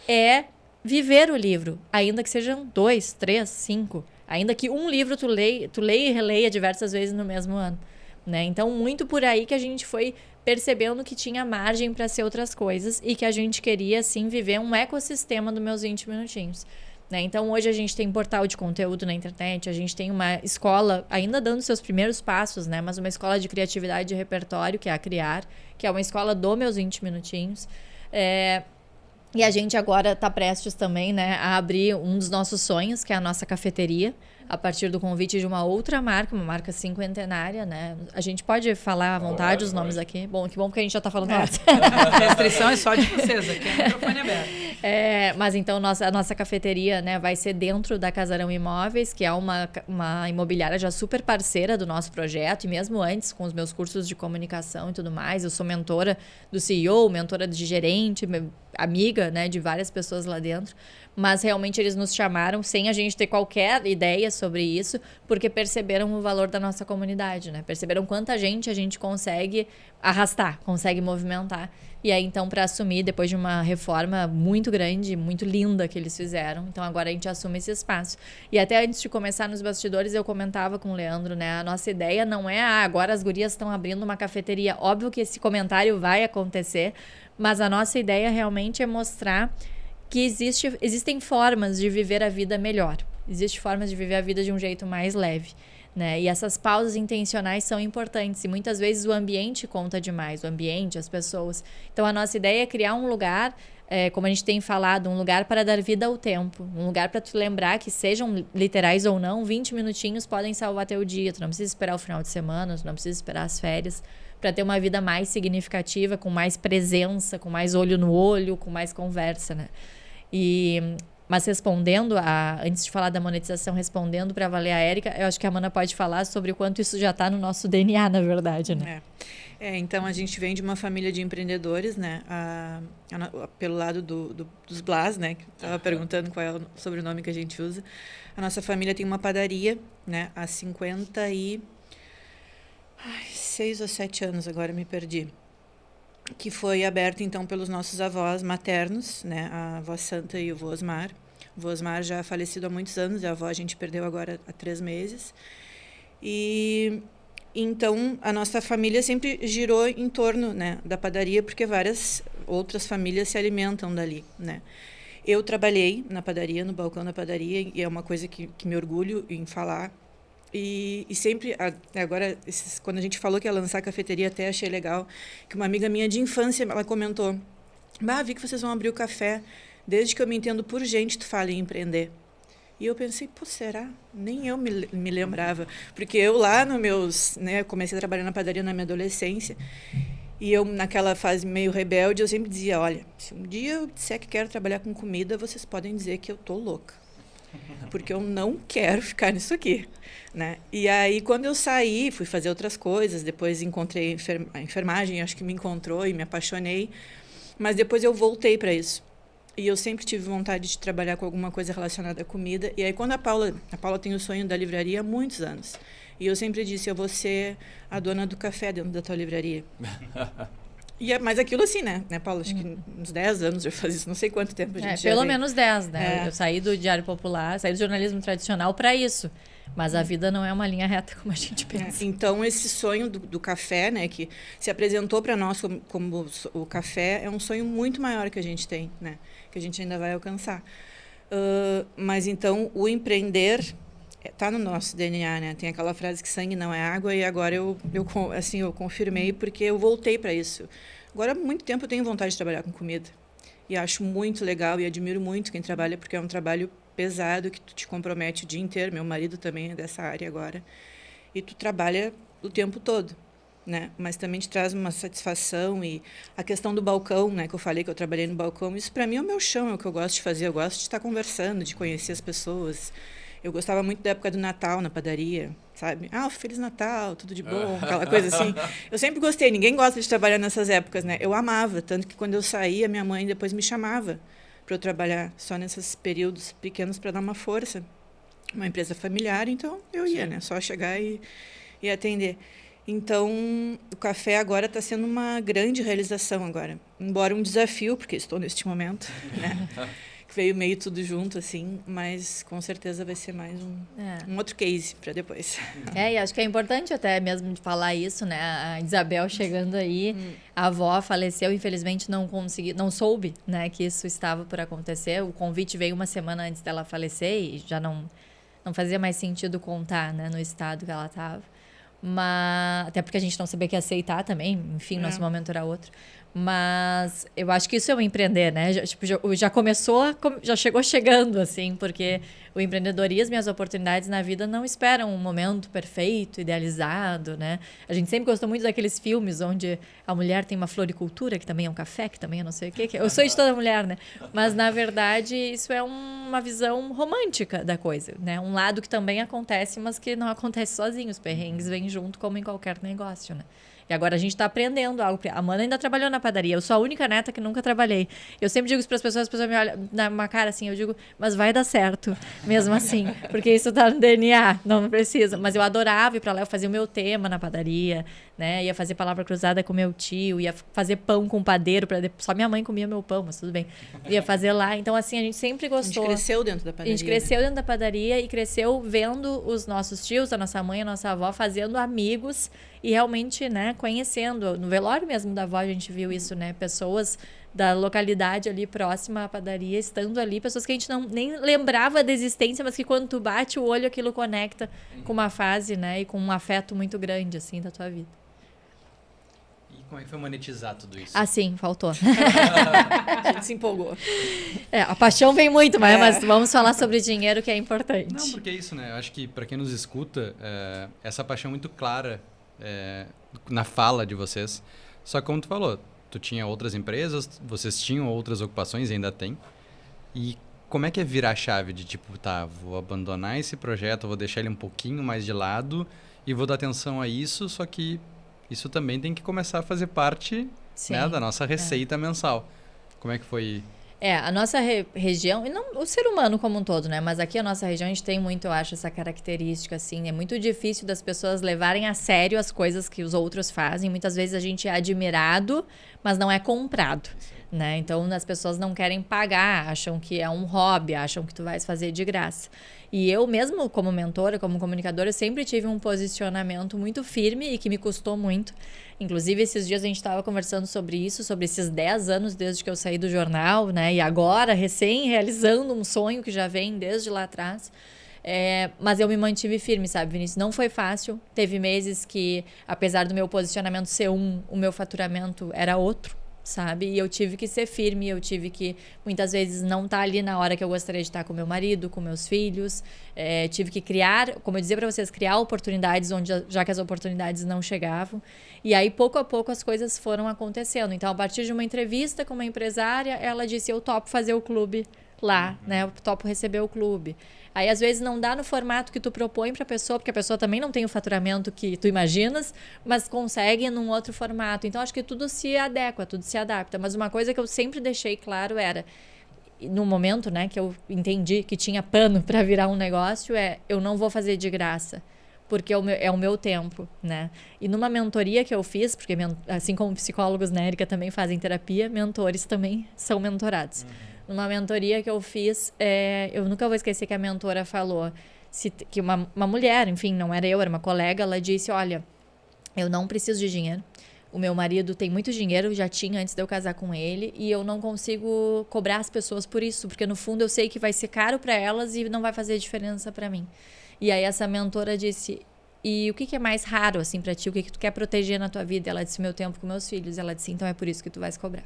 é viver o livro, ainda que sejam 2, 3, 5. Ainda que um livro tu leia e releia diversas vezes no mesmo ano, né? Então, muito por aí que a gente foi percebendo que tinha margem para ser outras coisas e que a gente queria, assim, viver um ecossistema dos meus 20 minutinhos. Né? Então, hoje a gente tem portal de conteúdo na internet, a gente tem uma escola, ainda dando seus primeiros passos, né? Mas uma escola de criatividade e repertório, que é a Criar, que é uma escola do meus 20 minutinhos. E a gente agora está prestes também, né, a abrir um dos nossos sonhos, que é a nossa cafeteria, a partir do convite de uma outra marca, uma marca cinquentenária, né? A gente pode falar à vontade os nomes aqui. Bom, que bom porque a gente já está falando antes. A restrição é só de vocês, aqui é o microfone aberto. Mas então a nossa cafeteria, né, vai ser dentro da Casarão Imóveis, que é uma imobiliária já super parceira do nosso projeto, e mesmo antes, com os meus cursos de comunicação e tudo mais, eu sou mentora do CEO, mentora de gerente, amiga, né, de várias pessoas lá dentro, mas realmente eles nos chamaram sem a gente ter qualquer ideia sobre isso, porque perceberam o valor da nossa comunidade, né? Perceberam quanta gente a gente consegue arrastar, consegue movimentar. E aí, então, para assumir, depois de uma reforma muito grande, muito linda que eles fizeram, então agora a gente assume esse espaço. E até antes de começar nos bastidores, eu comentava com o Leandro, né? A nossa ideia não é, agora as gurias estão abrindo uma cafeteria. Óbvio que esse comentário vai acontecer, mas a nossa ideia realmente é mostrar que existem formas de viver a vida melhor. Existem formas de viver a vida de um jeito mais leve, né? E essas pausas intencionais são importantes. E muitas vezes o ambiente conta demais. O ambiente, as pessoas. Então, a nossa ideia é criar um lugar, como a gente tem falado, um lugar para dar vida ao tempo. Um lugar para tu lembrar que, sejam literais ou não, 20 minutinhos podem salvar teu dia. Tu não precisa esperar o final de semana, tu não precisa esperar as férias, para ter uma vida mais significativa, com mais presença, com mais olho no olho, com mais conversa, né? Mas respondendo, antes de falar da monetização, respondendo para valer a Érica, eu acho que a Amanda pode falar sobre o quanto isso já está no nosso DNA, na verdade, né? Então, a gente vem de uma família de empreendedores, né? Pelo lado dos Blas, né? Que estava perguntando qual é o sobrenome que a gente usa. A nossa família tem uma padaria, né? Há 6 ou 7 anos, agora me perdi. Que foi aberta, então, pelos nossos avós maternos, né? A avó Santa e o vô Osmar. O vô Osmar já falecido há muitos anos, e a avó a gente perdeu agora há 3 meses. E então a nossa família sempre girou em torno, né, da padaria, porque várias outras famílias se alimentam dali, né? Eu trabalhei na padaria, no balcão da padaria, e é uma coisa que me orgulho em falar. E sempre, agora, quando a gente falou que ia lançar a cafeteria, até achei legal, que uma amiga minha de infância, ela comentou, vi que vocês vão abrir o café, desde que eu me entendo por gente, tu fala em empreender. E eu pensei, será? Nem eu me lembrava, porque eu lá no meus, né, comecei a trabalhar na padaria na minha adolescência, e eu, naquela fase meio rebelde, eu sempre dizia, olha, se um dia eu disser que quero trabalhar com comida, vocês podem dizer que eu tô louca. Porque eu não quero ficar nisso aqui, né? E aí, quando eu saí, fui fazer outras coisas, depois encontrei a enfermagem, acho que me encontrou e me apaixonei, mas depois eu voltei para isso. E eu sempre tive vontade de trabalhar com alguma coisa relacionada à comida. E aí, quando a Paula tem o sonho da livraria há muitos anos, e eu sempre disse, eu vou ser a dona do café dentro da tua livraria. Mas aquilo assim, né, Paula? Acho que uns 10 anos eu fazia isso, não sei quanto tempo a gente já pelo tem. menos 10, né? Eu saí do Diário Popular, saí do jornalismo tradicional para isso. Mas a vida não é uma linha reta como a gente pensa. Então, esse sonho do café, né, que se apresentou para nós como o café, é um sonho muito maior que a gente tem, né? Que a gente ainda vai alcançar. Mas, então, o empreender está no nosso DNA, né? Tem aquela frase que sangue não é água, e agora eu confirmei, porque eu voltei para isso. Agora, há muito tempo eu tenho vontade de trabalhar com comida. E acho muito legal e admiro muito quem trabalha, porque é um trabalho pesado, que tu te compromete o dia inteiro. Meu marido também é dessa área agora. E tu trabalha o tempo todo, né? Mas também te traz uma satisfação. E a questão do balcão, né? Que eu falei que eu trabalhei no balcão, isso para mim é o meu chão, é o que eu gosto de fazer. Eu gosto de estar conversando, de conhecer as pessoas. Eu gostava muito da época do Natal na padaria, sabe? Feliz Natal, tudo de bom, aquela coisa assim. Eu sempre gostei, ninguém gosta de trabalhar nessas épocas, né? Eu amava, tanto que quando eu saía, minha mãe depois me chamava para eu trabalhar só nesses períodos pequenos para dar uma força. Uma empresa familiar, então eu ia, né? Só chegar e atender. Então, o café agora está sendo uma grande realização agora. Embora um desafio, porque estou neste momento, né? Veio meio tudo junto, assim, mas com certeza vai ser mais um outro case para depois. E acho que é importante até mesmo de falar isso, né? A Isabel chegando aí, a avó faleceu, infelizmente não soube, né, que isso estava por acontecer. O convite veio uma semana antes dela falecer e já não fazia mais sentido contar, né, no estado que ela estava. Até porque a gente não sabia que ia aceitar também, enfim, nosso momento era outro. Mas eu acho que isso é o empreender, né? Já começou, já chegou chegando, assim, porque o empreendedorismo e as oportunidades na vida não esperam um momento perfeito, idealizado, né? A gente sempre gostou muito daqueles filmes onde a mulher tem uma floricultura, que também é um café, que também é não sei o quê. Eu sou de toda mulher, né? Mas, na verdade, isso é uma visão romântica da coisa, né? Um lado que também acontece, mas que não acontece sozinho. Os perrengues vêm junto, como em qualquer negócio, né? E agora a gente está aprendendo algo. A Amanda ainda trabalhou na padaria. Eu sou a única neta que nunca trabalhei. Eu sempre digo isso para as pessoas me olham na uma cara assim, eu digo, mas vai dar certo, mesmo assim. Porque isso tá no DNA, não precisa. Mas eu adorava ir para lá, eu fazia o meu tema na padaria, né? Ia fazer palavra cruzada com meu tio, ia fazer pão com padeiro, só minha mãe comia meu pão, mas tudo bem. Ia fazer lá. Então, assim, a gente sempre gostou. A gente cresceu dentro da padaria. A gente cresceu dentro da padaria e cresceu vendo os nossos tios, a nossa mãe, a nossa avó, fazendo amigos e realmente, né, conhecendo. No velório mesmo da avó a gente viu isso, né? Pessoas da localidade ali próxima à padaria, estando ali, pessoas que a gente nem lembrava da existência, mas que quando tu bate o olho, aquilo conecta com uma fase, né? E com um afeto muito grande, assim, da tua vida. E como é que foi monetizar tudo isso? Ah, sim, faltou. A gente se empolgou. A paixão vem muito, mas vamos falar sobre dinheiro, que é importante. Não, porque é isso, né? Eu acho que para quem nos escuta, essa paixão é muito clara na fala de vocês. Só que como tu falou, tu tinha outras empresas, vocês tinham outras ocupações, ainda tem. E como é que é virar a chave de tipo, tá, vou abandonar esse projeto, vou deixar ele um pouquinho mais de lado e vou dar atenção a isso, só que isso também tem que começar a fazer parte, né, da nossa receita mensal. Como é que foi? A nossa região, e não o ser humano como um todo, né? Mas aqui a nossa região, a gente tem muito, eu acho, essa característica, assim. É muito difícil das pessoas levarem a sério as coisas que os outros fazem. Muitas vezes a gente é admirado, mas não é comprado, né? Então, as pessoas não querem pagar, acham que é um hobby, acham que tu vais fazer de graça. E eu mesmo, como mentora, como comunicadora, eu sempre tive um posicionamento muito firme e que me custou muito. Inclusive, esses dias a gente estava conversando sobre isso, sobre esses 10 anos desde que eu saí do jornal, né? E agora, recém-realizando um sonho que já vem desde lá atrás. Mas eu me mantive firme, sabe, Vinícius? Não foi fácil. Teve meses que, apesar do meu posicionamento ser o meu faturamento era outro, sabe? E eu tive que ser firme, eu tive que, muitas vezes, não estar ali na hora que eu gostaria de estar com meu marido, com meus filhos. Tive que criar, como eu dizia para vocês, criar oportunidades onde, já que as oportunidades não chegavam. E aí, pouco a pouco, as coisas foram acontecendo. Então, a partir de uma entrevista com uma empresária, ela disse, eu topo fazer o clube lá, né? Eu topo receber o clube. Aí, às vezes, não dá no formato que tu propõe para a pessoa, porque a pessoa também não tem o faturamento que tu imaginas, mas consegue num outro formato. Então, acho que tudo se adequa, tudo se adapta. Mas uma coisa que eu sempre deixei claro era, no momento, né, que eu entendi que tinha pano para virar um negócio, eu não vou fazer de graça, porque é o meu tempo, né? E numa mentoria que eu fiz, porque assim como psicólogos, né, Érica, também fazem terapia, mentores também são mentorados. Numa mentoria que eu fiz, eu nunca vou esquecer que a mentora falou, que uma mulher, enfim, não era eu, era uma colega, ela disse, olha, eu não preciso de dinheiro, o meu marido tem muito dinheiro, já tinha antes de eu casar com ele, e eu não consigo cobrar as pessoas por isso, porque no fundo eu sei que vai ser caro para elas e não vai fazer diferença para mim. E aí essa mentora disse, e o que é mais raro assim para ti, o que tu quer proteger na tua vida? Ela disse, meu tempo com meus filhos. Ela disse, então é por isso que tu vais cobrar.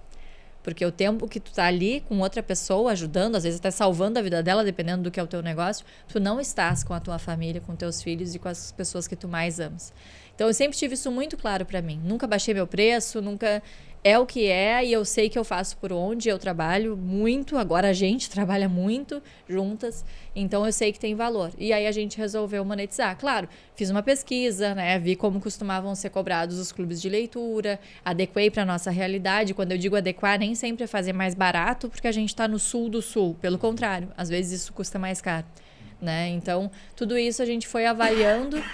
Porque o tempo que tu tá ali com outra pessoa, ajudando, às vezes até salvando a vida dela, dependendo do que é o teu negócio, tu não estás com a tua família, com teus filhos e com as pessoas que tu mais amas. Então, eu sempre tive isso muito claro para mim. Nunca baixei meu preço, nunca... É o que é, e eu sei que eu faço por onde, eu trabalho muito, agora a gente trabalha muito juntas, então eu sei que tem valor. E aí a gente resolveu monetizar. Claro, fiz uma pesquisa, né, vi como costumavam ser cobrados os clubes de leitura, adequei para a nossa realidade. Quando eu digo adequar, nem sempre é fazer mais barato, porque a gente está no sul do sul, pelo contrário, às vezes isso custa mais caro, né? Então, tudo isso a gente foi avaliando,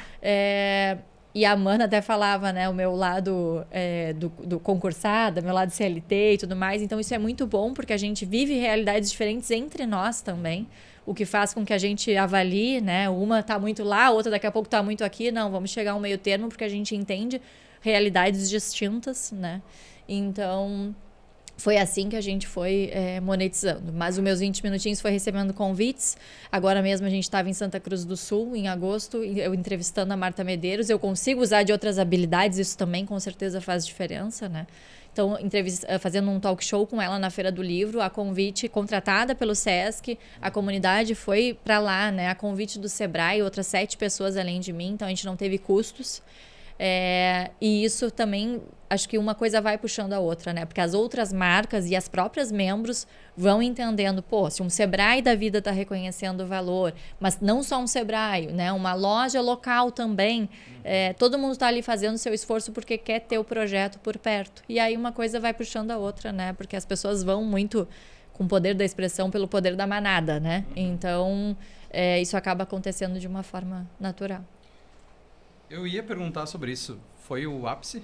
e a Amanda até falava, né, o meu lado do concursada, meu lado CLT e tudo mais. Então, isso é muito bom, porque a gente vive realidades diferentes entre nós também. O que faz com que a gente avalie, né? Uma está muito lá, a outra daqui a pouco está muito aqui. Não, vamos chegar a um meio termo, porque a gente entende realidades distintas, né? Então, Foi assim que a gente foi monetizando. Mas os meus 20 minutinhos foi recebendo convites. Agora mesmo a gente estava em Santa Cruz do Sul, em agosto, eu entrevistando a Marta Medeiros. Eu consigo usar de outras habilidades, isso também com certeza faz diferença, né? Então, fazendo um talk show com ela na Feira do Livro, a convite contratada pelo Sesc, a comunidade foi para lá, né? A convite do Sebrae, outras 7 pessoas além de mim, então a gente não teve custos. E isso também, acho que uma coisa vai puxando a outra, né? Porque as outras marcas e as próprias membros vão entendendo, pô, se um Sebrae da vida está reconhecendo o valor, mas não só um Sebrae, né? Uma loja local também, todo mundo está ali fazendo seu esforço porque quer ter o projeto por perto. E aí uma coisa vai puxando a outra, né? Porque as pessoas vão muito com o poder da expressão pelo poder da manada, né? Então, isso acaba acontecendo de uma forma natural. Eu ia perguntar sobre isso. Foi o ápice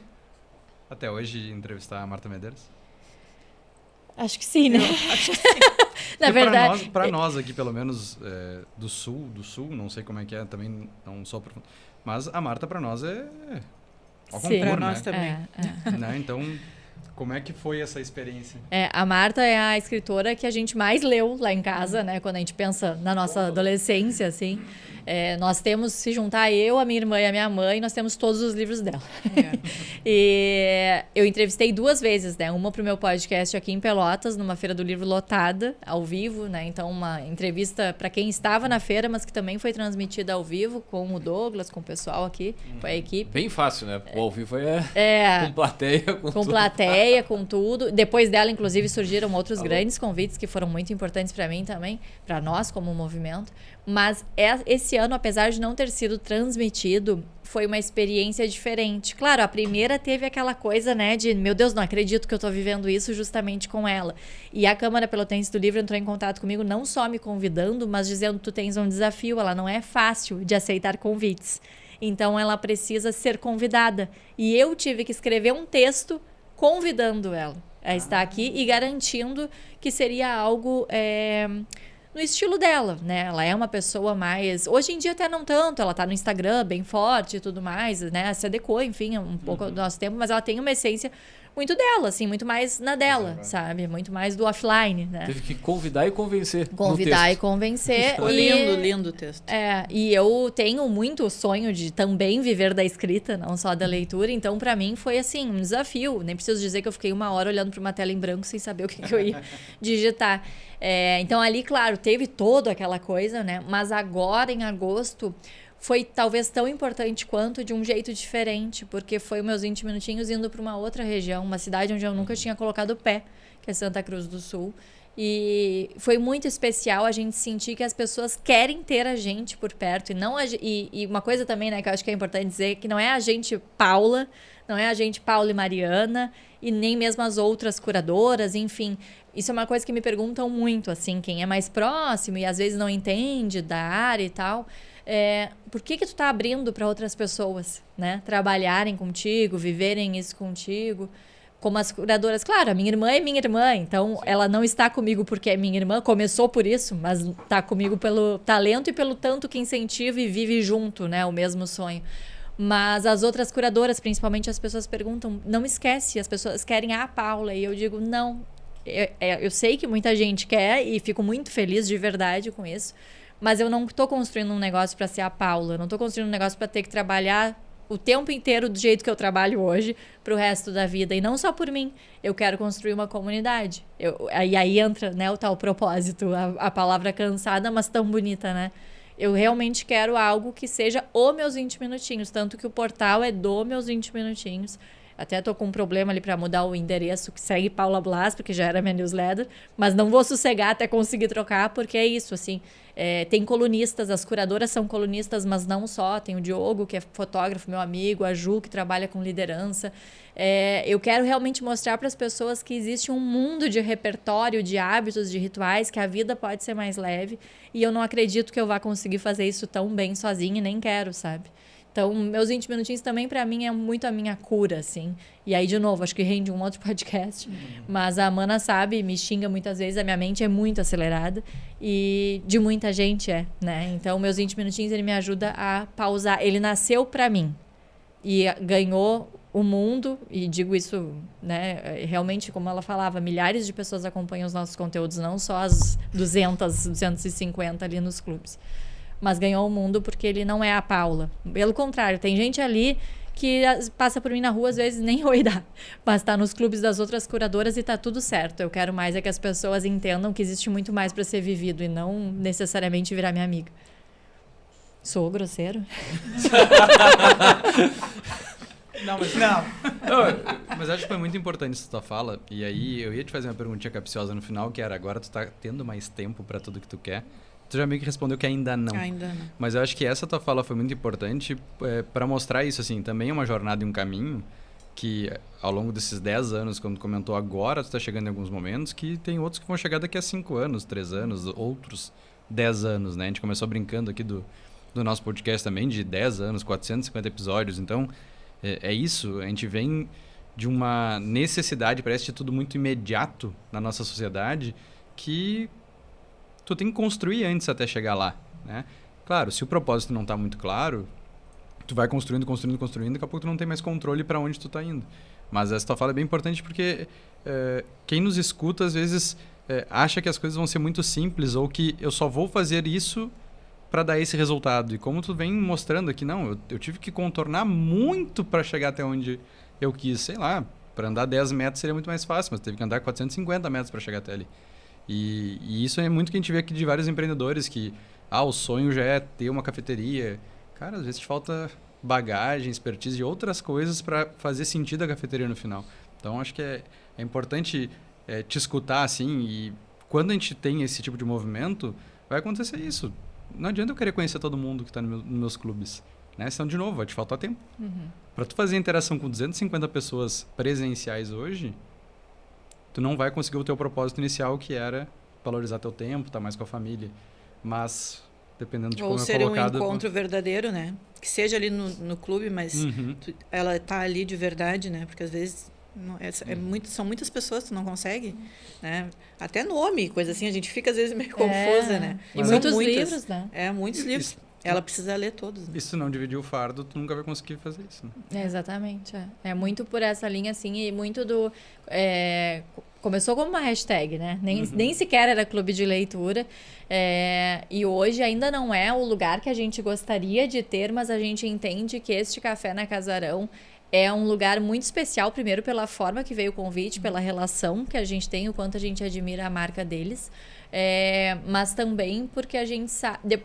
até hoje entrevistar a Marta Medeiros? Acho que sim, né? Acho que sim. Na verdade, para nós aqui, pelo menos do sul, não sei como é que é, também não sou profundo. Mas a Marta para nós é ao concurso, Para né? nós também. Né? Então, como é que foi essa experiência? A Marta é a escritora que a gente mais leu lá em casa, né? Quando a gente pensa na nossa adolescência, assim. Nós temos, se juntar eu, a minha irmã e a minha mãe, nós temos todos os livros dela. E eu entrevistei 2 vezes, né? Uma pro meu podcast aqui em Pelotas, numa Feira do Livro lotada, ao vivo, né? Então, uma entrevista para quem estava na feira, mas que também foi transmitida ao vivo, com o Douglas, com o pessoal aqui, com a equipe. Bem fácil, né? O ao vivo com plateia, com tudo. Plateia, com tudo. Depois dela, inclusive, surgiram outros grandes convites que foram muito importantes para mim também, para nós como movimento. Mas esse ano, apesar de não ter sido transmitido, foi uma experiência diferente. Claro, a primeira teve aquela coisa, né, de meu Deus, não acredito que eu tô vivendo isso justamente com ela. E a Câmara Pelotense do Livro entrou em contato comigo, não só me convidando, mas dizendo, tu tens um desafio, ela não é fácil de aceitar convites. Então, ela precisa ser convidada. E eu tive que escrever um texto convidando ela a estar aqui e garantindo que seria algo no estilo dela, né? Ela é uma pessoa mais... Hoje em dia até não tanto, ela tá no Instagram bem forte e tudo mais, né? Se adequou, enfim, um pouco do nosso tempo, mas ela tem uma essência muito dela, assim, muito mais na dela, sabe? Muito mais do offline, né? Teve que convidar e convencer. Convidar e convencer. Ficou lindo o texto. E eu tenho muito o sonho de também viver da escrita, não só da leitura. Então, para mim, foi assim, um desafio. Nem preciso dizer que eu fiquei 1 hora olhando para uma tela em branco sem saber o que eu ia digitar. Então, ali, claro, teve toda aquela coisa, né? Mas agora, em agosto, foi talvez tão importante quanto, de um jeito diferente, porque foi os meus 20 minutinhos indo para uma outra região, uma cidade onde eu nunca tinha colocado o pé, que é Santa Cruz do Sul. E foi muito especial a gente sentir que as pessoas querem ter a gente por perto. E uma coisa também, né, que eu acho que é importante dizer, que não é a gente Paula, não é a gente Paula e Mariana, e nem mesmo as outras curadoras, enfim. Isso é uma coisa que me perguntam muito, assim, quem é mais próximo e às vezes não entende da área e tal. Por que tu tá abrindo para outras pessoas, né? Trabalharem contigo, viverem isso contigo. Como as curadoras, claro, a minha irmã é minha irmã, então ela não está comigo porque é minha irmã, começou por isso, mas está comigo pelo talento e pelo tanto que incentiva e vive junto, né? O mesmo sonho. Mas as outras curadoras, principalmente, as pessoas perguntam, não esquece, as pessoas querem a Paula, e eu digo, não. Eu sei que muita gente quer e fico muito feliz de verdade com isso, mas eu não estou construindo um negócio para ser a Paula, eu não estou construindo um negócio para ter que trabalhar o tempo inteiro do jeito que eu trabalho hoje para o resto da vida, e não só por mim. Eu quero construir uma comunidade. E aí entra, né, o tal propósito, a palavra cansada, mas tão bonita, né? Eu realmente quero algo que seja o meus 20 minutinhos, tanto que o portal é do meus 20 minutinhos. Até tô com um problema ali para mudar o endereço, que segue Paula Blas, porque já era minha newsletter, mas não vou sossegar até conseguir trocar, porque é isso, assim, tem colunistas, as curadoras são colunistas, mas não só, tem o Diogo, que é fotógrafo, meu amigo, a Ju, que trabalha com liderança. Eu quero realmente mostrar para as pessoas que existe um mundo de repertório, de hábitos, de rituais, que a vida pode ser mais leve, e eu não acredito que eu vá conseguir fazer isso tão bem sozinha, e nem quero, sabe? Então, meus 20 minutinhos também, para mim, é muito a minha cura, assim. E aí, de novo, acho que rende um outro podcast. Mas a Amanda sabe, me xinga muitas vezes, a minha mente é muito acelerada. E de muita gente né? Então, meus 20 minutinhos, ele me ajuda a pausar. Ele nasceu para mim. E ganhou o mundo, e digo isso, né, realmente, como ela falava, milhares de pessoas acompanham os nossos conteúdos, não só as 200, 250 ali nos clubes. Mas ganhou o mundo porque ele não é a Paula. Pelo contrário, tem gente ali que passa por mim na rua, às vezes nem oi dá, mas tá nos clubes das outras curadoras e tá tudo certo. Eu quero mais é que as pessoas entendam que existe muito mais para ser vivido e não necessariamente virar minha amiga. Sou grosseiro? Não, mas... Mas acho que foi muito importante essa tua fala. E aí eu ia te fazer uma perguntinha capciosa no final, que era, agora tu tá tendo mais tempo pra tudo que tu quer. Tu já meio que respondeu que ainda não. Ainda não. Mas eu acho que essa tua fala foi muito importante pra mostrar isso, assim. Também é uma jornada e um caminho que, ao longo desses 10 anos, como tu comentou agora, tu tá chegando em alguns momentos, que tem outros que vão chegar daqui a 5 anos, 3 anos, outros 10 anos, né? A gente começou brincando aqui do nosso podcast também, de 10 anos, 450 episódios. Então, é isso. A gente vem de uma necessidade, parece de tudo muito imediato na nossa sociedade, que tu tem que construir antes até chegar lá, né? Claro, se o propósito não está muito claro, tu vai construindo, daqui a pouco tu não tem mais controle para onde tu tá indo. Mas essa tua fala é bem importante porque quem nos escuta, às vezes, acha que as coisas vão ser muito simples ou que eu só vou fazer isso para dar esse resultado. E como tu vem mostrando aqui, não, eu tive que contornar muito para chegar até onde eu quis. Sei lá, para andar 10 metros seria muito mais fácil, mas teve que andar 450 metros para chegar até ali. E isso é muito que a gente vê aqui de vários empreendedores, que o sonho já é ter uma cafeteria. Cara, às vezes te falta bagagem, expertise e outras coisas para fazer sentido a cafeteria no final. Então, acho que é importante te escutar, assim, e quando a gente tem esse tipo de movimento, vai acontecer isso. Não adianta eu querer conhecer todo mundo que está nos meus clubes, né? Senão, de novo, vai te faltar tempo. Para tu fazer interação com 250 pessoas presenciais hoje, tu não vai conseguir o teu propósito inicial, que era valorizar teu tempo, estar mais com a família. Mas, dependendo de como é colocado... Ou ser um encontro verdadeiro, né? Que seja ali no clube, mas ela tá ali de verdade, né? Porque, às vezes, são muitas pessoas que tu não consegue, né? Até nome, coisa assim, a gente fica, às vezes, meio confusa, né? E muitos livros, né? Muitos livros. Ela precisa ler todos. Né? E se não dividir o fardo, tu nunca vai conseguir fazer isso. Né? Exatamente. É muito por essa linha, assim, e muito do... Começou como uma hashtag, né? Nem sequer era clube de leitura. E hoje ainda não é o lugar que a gente gostaria de ter, mas a gente entende que este Café na Casarão é um lugar muito especial, primeiro pela forma que veio o convite, pela relação que a gente tem, o quanto a gente admira a marca deles. Mas também porque a gente sabe...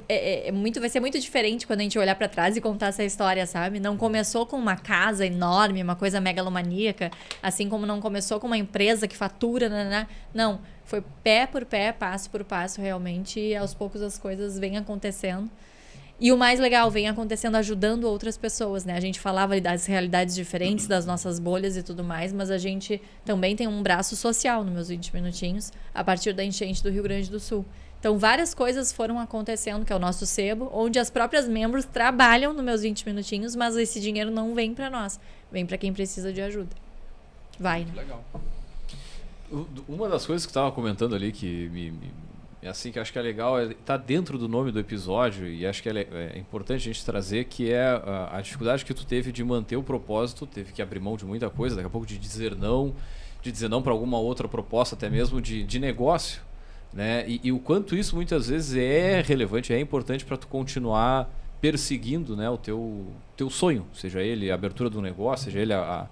vai ser muito diferente quando a gente olhar para trás e contar essa história, sabe? Não começou com uma casa enorme, uma coisa megalomaníaca, assim como não começou com uma empresa que fatura, não. Foi pé por pé, passo por passo, realmente, e aos poucos as coisas vêm acontecendo. E o mais legal, vem acontecendo ajudando outras pessoas, né? A gente falava ali das realidades diferentes, das nossas bolhas e tudo mais, mas a gente também tem um braço social nos meus 20 minutinhos, a partir da enchente do Rio Grande do Sul. Então, várias coisas foram acontecendo, que é o nosso sebo, onde as próprias membros trabalham nos meus 20 minutinhos, mas esse dinheiro não vem para nós, vem para quem precisa de ajuda. Vai, né? Legal. Uma das coisas que eu estava comentando ali, que assim, que acho que é legal, tá dentro do nome do episódio, e acho que é importante a gente trazer, que é a dificuldade que tu teve de manter o propósito, teve que abrir mão de muita coisa, daqui a pouco de dizer não para alguma outra proposta, até mesmo de negócio, né? E o quanto isso muitas vezes é relevante, é importante para tu continuar perseguindo, né, o teu sonho, seja ele a abertura do negócio, seja ele a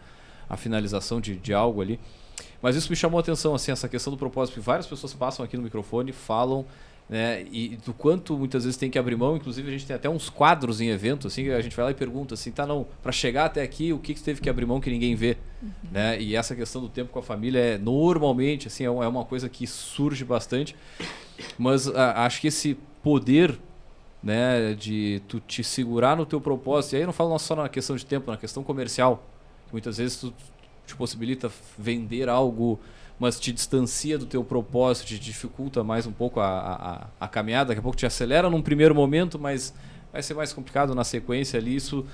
finalização de algo ali. Mas isso me chamou a atenção, assim, essa questão do propósito, porque várias pessoas passam aqui no microfone, falam, né, e do quanto muitas vezes tem que abrir mão. Inclusive a gente tem até uns quadros em evento, assim, que a gente vai lá e pergunta assim, para chegar até aqui, o que teve que abrir mão que ninguém vê, né? E essa questão do tempo com a família normalmente, assim, é uma coisa que surge bastante, mas acho que esse poder, né, de tu te segurar no teu propósito, e aí eu não falo só na questão de tempo, na questão comercial, que muitas vezes tu te possibilita vender algo, mas te distancia do teu propósito, te dificulta mais um pouco a caminhada, daqui a pouco te acelera num primeiro momento, mas vai ser mais complicado na sequência ali. Isso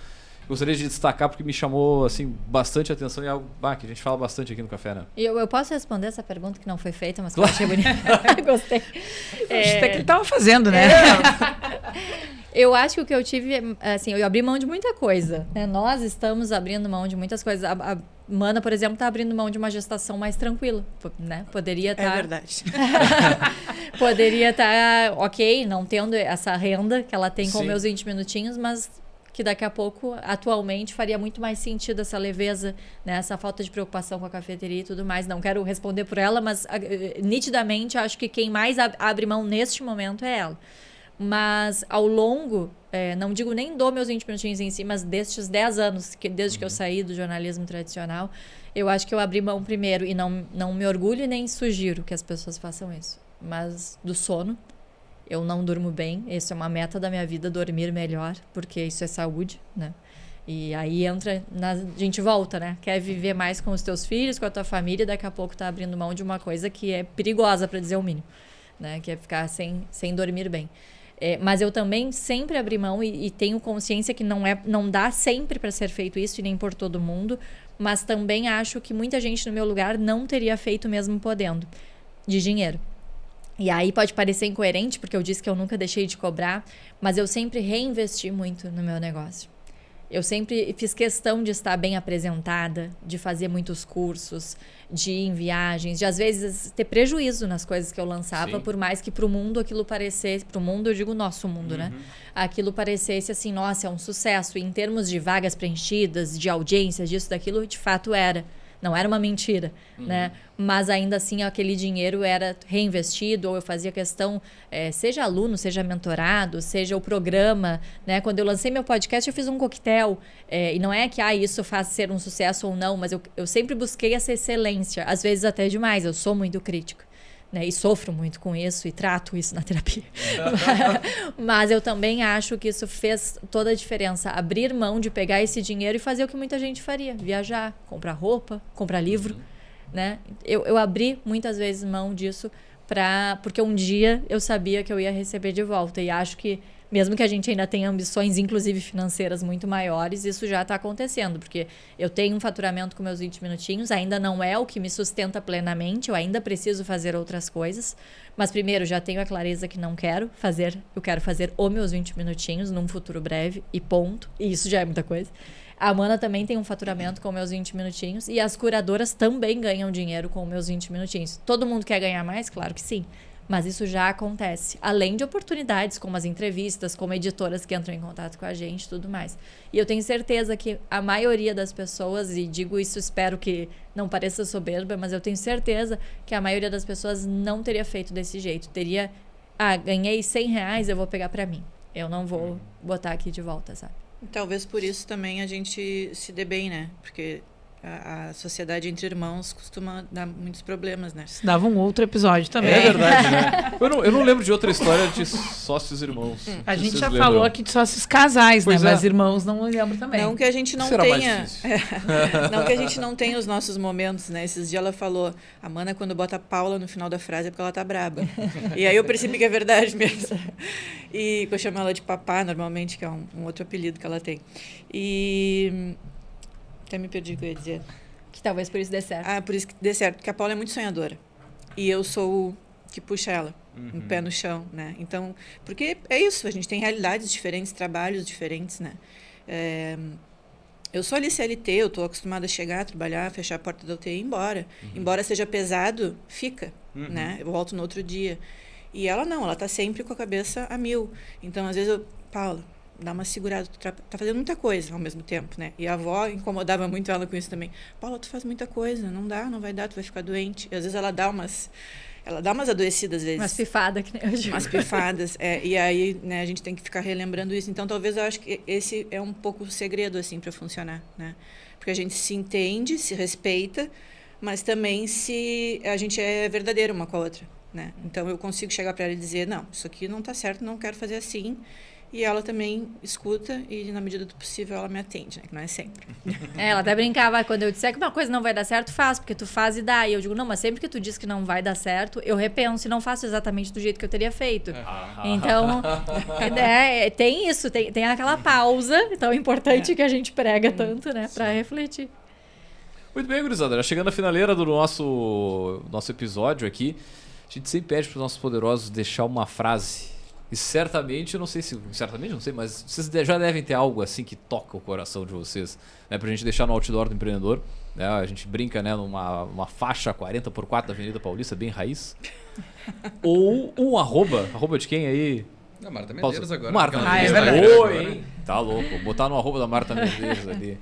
eu gostaria de destacar porque me chamou, assim, bastante atenção e é algo que a gente fala bastante aqui no Café, né? Eu posso responder essa pergunta que não foi feita, mas que eu achei bonita. Gostei. Acho até que ele estava fazendo, né? Eu acho que o que eu tive, assim, eu abri mão de muita coisa, né? Nós estamos abrindo mão de muitas coisas. A Mana, por exemplo, está abrindo mão de uma gestação mais tranquila, né? Poderia estar... É verdade. Poderia estar, ok, não tendo essa renda que ela tem com Sim. meus 20 minutinhos, mas que daqui a pouco, atualmente, faria muito mais sentido essa leveza, né? Essa falta de preocupação com a cafeteria e tudo mais. Não quero responder por ela, mas nitidamente acho que quem mais abre mão neste momento é ela. Mas ao longo, não digo nem do meus 20 minutinhos em si, mas destes 10 anos, desde que eu saí do jornalismo tradicional, eu acho que eu abri mão primeiro e não me orgulho e nem sugiro que as pessoas façam isso. Mas do sono, eu não durmo bem, isso é uma meta da minha vida, dormir melhor, porque isso é saúde, né? E aí entra, a gente volta, né? Quer viver mais com os teus filhos, com a tua família, e daqui a pouco tá abrindo mão de uma coisa que é perigosa, para dizer o mínimo, né? Que é ficar sem dormir bem. Mas eu também sempre abri mão e tenho consciência que não dá sempre para ser feito isso e nem por todo mundo, mas também acho que muita gente no meu lugar não teria feito mesmo podendo, de dinheiro. E aí pode parecer incoerente, porque eu disse que eu nunca deixei de cobrar, mas eu sempre reinvesti muito no meu negócio. Eu sempre fiz questão de estar bem apresentada, de fazer muitos cursos, de ir em viagens, de às vezes ter prejuízo nas coisas que eu lançava, Sim. por mais que para o mundo aquilo parecesse, para o mundo eu digo nosso mundo, né? Aquilo parecesse assim, nossa, é um sucesso. E em termos de vagas preenchidas, de audiências, disso, daquilo, de fato era. Não era uma mentira, né? Mas ainda assim aquele dinheiro era reinvestido, ou eu fazia questão, seja aluno, seja mentorado, seja o programa, né? Quando eu lancei meu podcast, eu fiz um coquetel, e não é que isso faz ser um sucesso ou não, mas eu sempre busquei essa excelência, às vezes até demais, eu sou muito crítica. Né, e sofro muito com isso e trato isso na terapia. Mas eu também acho que isso fez toda a diferença. Abrir mão de pegar esse dinheiro e fazer o que muita gente faria. Viajar, comprar roupa, comprar livro. Né? Eu abri muitas vezes mão disso porque um dia eu sabia que eu ia receber de volta. E acho que mesmo que a gente ainda tenha ambições, inclusive financeiras, muito maiores, isso já está acontecendo. Porque eu tenho um faturamento com meus 20 minutinhos, ainda não é o que me sustenta plenamente, eu ainda preciso fazer outras coisas. Mas primeiro, já tenho a clareza que não quero fazer, eu quero fazer os meus 20 minutinhos num futuro breve e ponto. E isso já é muita coisa. A Mana também tem um faturamento com meus 20 minutinhos e as curadoras também ganham dinheiro com meus 20 minutinhos. Todo mundo quer ganhar mais? Claro que sim. Mas isso já acontece. Além de oportunidades, como as entrevistas, como editoras que entram em contato com a gente e tudo mais. E eu tenho certeza que a maioria das pessoas, e digo isso, espero que não pareça soberba, mas eu tenho certeza que a maioria das pessoas não teria feito desse jeito. Teria, ganhei R$100, eu vou pegar pra mim. Eu não vou botar aqui de volta, sabe? Talvez por isso também a gente se dê bem, né? Porque a sociedade entre irmãos costuma dar muitos problemas, né? Isso dava um outro episódio também. É verdade, né? Eu não lembro de outra história de sócios irmãos. A gente Vocês já lembram? falou aqui de sócios casais, Pois né? é. Mas irmãos não lembro também. Não que a gente não Será mais tenha. difícil. Não que a gente não tenha os nossos momentos, né? Esses dias ela falou, a Mana, quando bota a Paula no final da frase é porque ela tá braba. E aí eu percebi que é verdade mesmo. E eu chamo ela de Papá, normalmente, que é um outro apelido que ela tem. E até me perdi o que eu ia dizer. Que talvez por isso dê certo. Por isso que dê certo, porque a Paula é muito sonhadora. E eu sou o que puxa ela, um pé no chão, né? Então, porque é isso, a gente tem realidades diferentes, trabalhos diferentes, né? Eu sou ali CLT, eu estou acostumada a chegar, trabalhar, fechar a porta da UTI e ir embora. Embora seja pesado, fica, né? Eu volto no outro dia. E ela não, ela está sempre com a cabeça a mil. Então, às vezes, Paula, dá uma segurada, tu tá fazendo muita coisa ao mesmo tempo, né? E a avó incomodava muito ela com isso também. Paula, tu faz muita coisa, não dá, não vai dar, tu vai ficar doente. E às vezes ela dá umas adoecidas, às vezes. Umas pifadas, que nem eu digo. Umas pifadas, e aí, né, a gente tem que ficar relembrando isso. Então, talvez eu acho que esse é um pouco o segredo, assim, para funcionar, né? Porque a gente se entende, se respeita, mas também a gente é verdadeiro uma com a outra, né? Então, eu consigo chegar para ela e dizer, não, isso aqui não está certo, não quero fazer assim. E ela também escuta e, na medida do possível, ela me atende, né? Que não é sempre. Ela até brincava, quando eu disser que uma coisa não vai dar certo, faz, porque tu faz e dá. E eu digo, não, mas sempre que tu diz que não vai dar certo, eu repenso e não faço exatamente do jeito que eu teria feito. Então, tem isso, tem aquela pausa tão importante que a gente prega tanto, né? Pra refletir. Muito bem, gurizada. Já chegando à finaleira do nosso episódio aqui, a gente sempre pede para os nossos poderosos deixar uma frase E certamente, eu não sei se... Certamente, não sei, mas vocês já devem ter algo assim que toca o coração de vocês. Né, pra gente deixar no outdoor do empreendedor. Né, a gente brinca, né, numa faixa 40x4 da Avenida Paulista, bem raiz. Ou um arroba de quem aí? Da Marta Medeiros agora. Marta é Medeiros. verdade. Oi, hein? Tá louco. Vou botar no arroba da Marta Medeiros ali.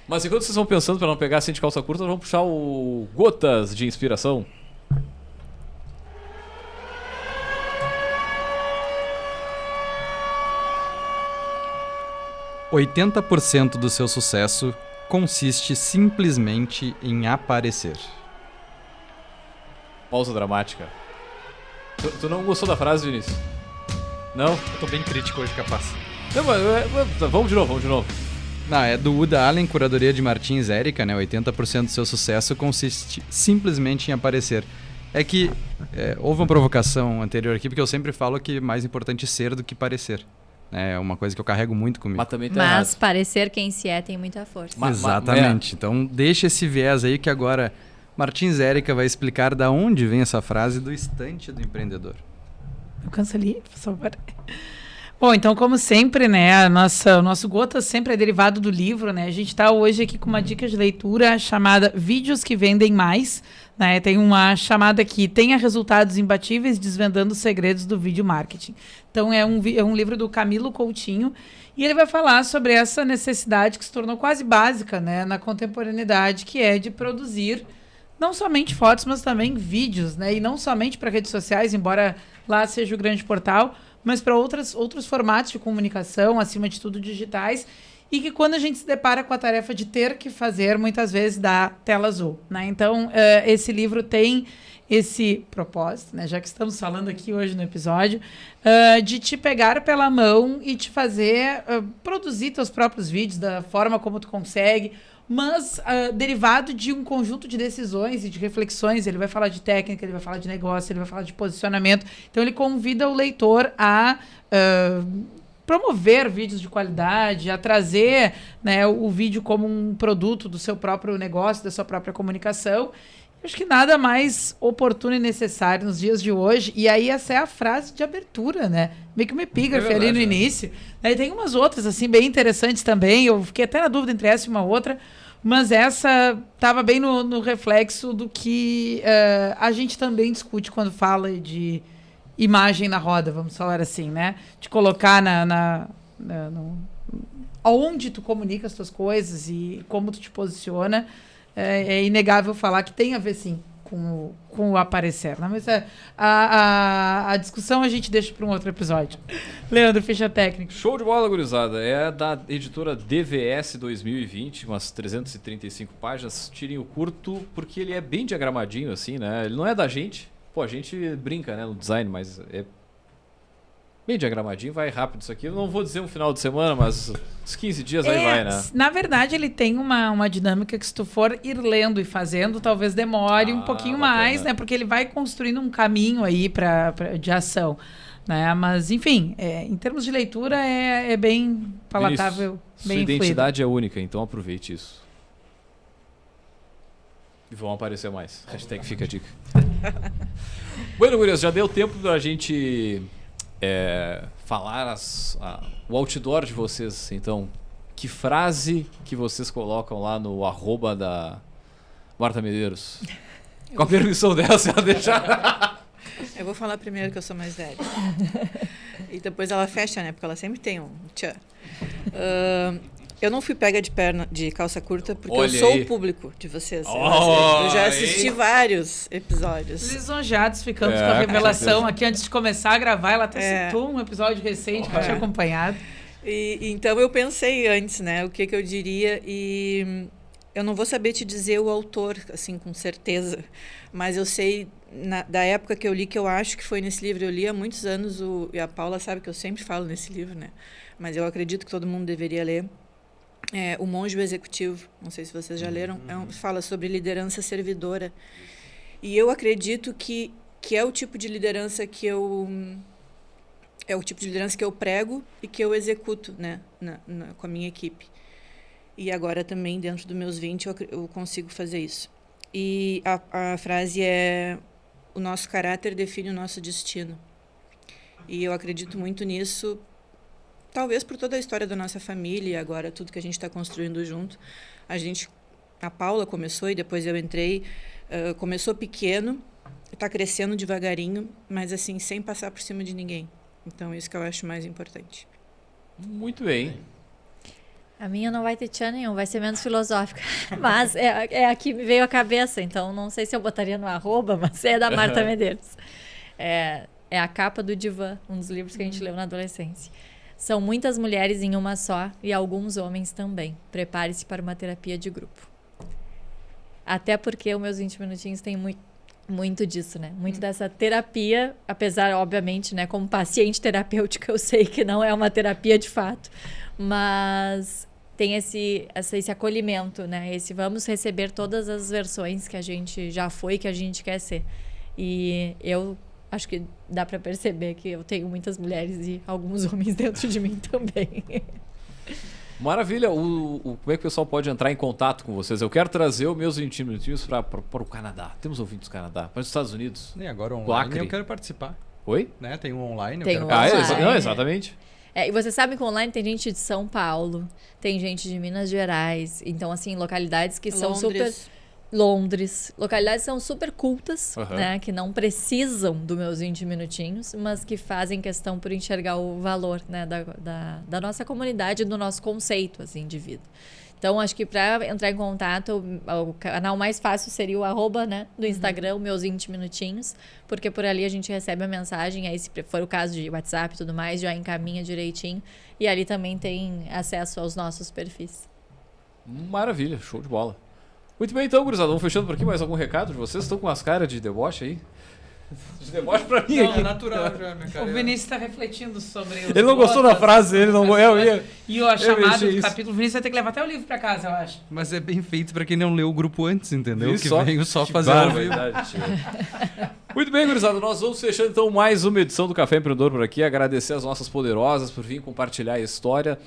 Mas enquanto vocês vão pensando pra não pegar assim de calça curta, vamos puxar o Gotas de Inspiração. – 80% do seu sucesso consiste simplesmente em aparecer. Pausa dramática. Tu não gostou da frase, Vinícius? Não? Eu tô bem crítico hoje, capaz. Não, mas vamos de novo. Não, é do Uda Allen, curadoria de Martins Érica, né? 80% do seu sucesso consiste simplesmente em aparecer. É que houve uma provocação anterior aqui, porque eu sempre falo que é mais importante ser do que parecer. É uma coisa que eu carrego muito comigo. Mas também tá Mas errado. parecer quem se é tem muita força. Exatamente. Então deixa esse viés aí que agora Martins Érica vai explicar da onde vem essa frase do estante do empreendedor. Eu cancelei, por favor. Bom, então, como sempre, né, o nosso Gotas sempre é derivado do livro, né? A gente está hoje aqui com uma dica de leitura chamada Vídeos que Vendem Mais, né? Tem uma chamada aqui, Tenha Resultados Imbatíveis Desvendando os Segredos do Vídeo Marketing. Então, é um livro do Camilo Coutinho e ele vai falar sobre essa necessidade que se tornou quase básica, né, na contemporaneidade, que é de produzir não somente fotos, mas também vídeos, né? E não somente para redes sociais, embora lá seja o grande portal, mas para outros formatos de comunicação, acima de tudo digitais, e que quando a gente se depara com a tarefa de ter que fazer, muitas vezes dá tela azul, né? Então, esse livro tem esse propósito, né? Já que estamos falando aqui hoje no episódio, de te pegar pela mão e te fazer produzir teus próprios vídeos da forma como tu consegue, mas derivado de um conjunto de decisões e de reflexões. Ele vai falar de técnica, ele vai falar de negócio, ele vai falar de posicionamento. Então, ele convida o leitor a promover vídeos de qualidade, a trazer, né, o vídeo como um produto do seu próprio negócio, da sua própria comunicação. Acho que nada mais oportuno e necessário nos dias de hoje. E aí essa é a frase de abertura, né? Meio que uma epígrafe ali no início. Aí tem umas outras, assim, bem interessantes também. Eu fiquei até na dúvida entre essa e uma outra. Mas essa estava bem no reflexo do que a gente também discute quando fala de imagem na roda, vamos falar assim, né? De colocar aonde tu comunica as tuas coisas e como tu te posiciona. É inegável falar que tem a ver, sim, com o aparecer. Né? Mas a discussão a gente deixa para um outro episódio. Leandro, ficha técnica. Show de bola, gurizada. É da editora DVS 2020, umas 335 páginas. Tirem o curto, porque ele é bem diagramadinho, assim, né? Ele não é da gente. Pô, a gente brinca, né, no design, mas é bem diagramadinho, vai rápido isso aqui. Eu não vou dizer um final de semana, mas uns 15 dias aí vai, né? Na verdade, ele tem uma dinâmica que se tu for ir lendo e fazendo, talvez demore um pouquinho mais, né? Porque ele vai construindo um caminho aí de ação. Né? Mas, enfim, em termos de leitura, é bem palatável, Vinícius, bem sua fluido. identidade é única, então aproveite isso. E vão aparecer mais. Hashtag fica a dica. Bueno, gurias, já deu tempo da gente falar o outdoor de vocês. Então, que frase que vocês colocam lá no arroba da Marta Medeiros? Com a permissão dela, se ela deixar. Eu vou falar primeiro que eu sou mais velha. E depois ela fecha, né? Porque ela sempre tem um tchan. Eu não fui pega de perna de calça curta porque Olha eu sou aí. o público de vocês. Oh, eu já assisti vários episódios. Lisonjados ficamos com a revelação aqui antes de começar a gravar. Ela até citou um episódio recente que eu tinha acompanhado. Então eu pensei antes, né? O que eu diria e eu não vou saber te dizer o autor, assim, com certeza. Mas eu sei, da época que eu li, que eu acho que foi nesse livro, eu li há muitos anos, e a Paula sabe que eu sempre falo nesse livro, né? Mas eu acredito que todo mundo deveria ler. O Monge e o Executivo, não sei se vocês já leram, fala sobre liderança servidora. E eu acredito que é o tipo de liderança que eu prego e que eu executo, né, com a minha equipe. E agora também, dentro dos meus 20, eu consigo fazer isso. E a frase é: o nosso caráter define o nosso destino. E eu acredito muito nisso, talvez por toda a história da nossa família e agora tudo que a gente está construindo junto. A Paula começou e depois eu entrei, começou pequeno, está crescendo devagarinho, mas assim, sem passar por cima de ninguém. Então, isso que eu acho mais importante. Muito bem. A minha não vai ter tchan nenhum, vai ser menos filosófica. Mas é a que me veio à cabeça, então não sei se eu botaria no arroba, mas é da Marta Medeiros. É a capa do Divã, um dos livros que a gente leu na adolescência. São muitas mulheres em uma só e alguns homens também. Prepare-se para uma terapia de grupo. Até porque os meus 20 minutinhos tem muito disso, né? Muito dessa terapia, apesar, obviamente, né, como paciente terapêutica, eu sei que não é uma terapia de fato, mas tem esse acolhimento, né? Vamos receber todas as versões que a gente já foi, que a gente quer ser. E eu acho que dá para perceber que eu tenho muitas mulheres e alguns homens dentro de mim também. Maravilha. Como é que o pessoal pode entrar em contato com vocês? Eu quero trazer os meus 20 minutinhos para o Canadá. Temos ouvintes do Canadá. Para os Estados Unidos. E agora online eu quero participar. Oi? Né? Tem um online. Tem eu um quero online. Não, exatamente. E você sabe que online tem gente de São Paulo, tem gente de Minas Gerais. Então, assim, localidades que são super... Londres. Localidades são super cultas, né? Que não precisam dos meus 20 minutinhos, mas que fazem questão por enxergar o valor, né? Da nossa comunidade, do nosso conceito, assim, de vida. Então, acho que para entrar em contato, o canal mais fácil seria o arroba, né? Do Instagram, meus 20 minutinhos, porque por ali a gente recebe a mensagem, aí se for o caso de WhatsApp e tudo mais, já encaminha direitinho. E ali também tem acesso aos nossos perfis. Maravilha, show de bola. Muito bem, então, gurizada, vamos fechando por aqui. Mais algum recado de vocês? Estão com as caras de deboche aí? De deboche pra mim aqui. É natural já, minha cara. O Vinícius está refletindo sobre Ele não gostou da frase, ele não... E a chamada do isso. capítulo, o Vinícius vai ter que levar até o livro pra casa, eu acho. Mas é bem feito pra quem não leu o grupo antes, entendeu? Isso, Que veio só fazer ao vivo. Muito bem, gurizada, nós vamos fechando então mais uma edição do Café Empreendedor por aqui. Agradecer as nossas poderosas por vir compartilhar a história.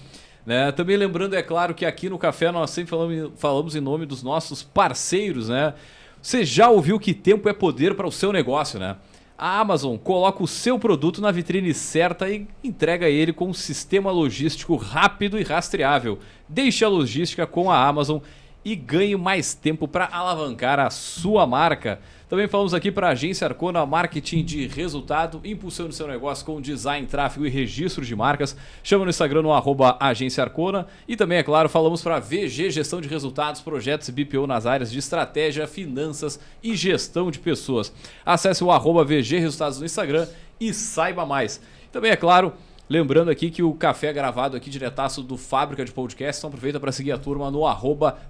Né? Também lembrando, é claro, que aqui no Café nós sempre falamos em nome dos nossos parceiros, né? Você já ouviu que tempo é poder para o seu negócio, né? A Amazon coloca o seu produto na vitrine certa e entrega ele com um sistema logístico rápido e rastreável. Deixe a logística com a Amazon e ganhe mais tempo para alavancar a sua marca. Também falamos aqui para a Agência Arcona, marketing de resultado, impulsione seu negócio com design, tráfego e registro de marcas. Chama no Instagram no @Agência Arcona. E também, é claro, falamos para a VG, gestão de resultados, projetos e BPO nas áreas de estratégia, finanças e gestão de pessoas. Acesse o @VG Resultados no Instagram e saiba mais. Também, é claro, lembrando aqui que o café é gravado aqui diretaço do Fábrica de Podcast, então aproveita para seguir a turma no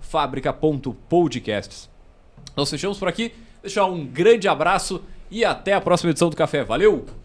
@fabrica.podcasts. Nós fechamos por aqui, deixar um grande abraço e até a próxima edição do Café. Valeu!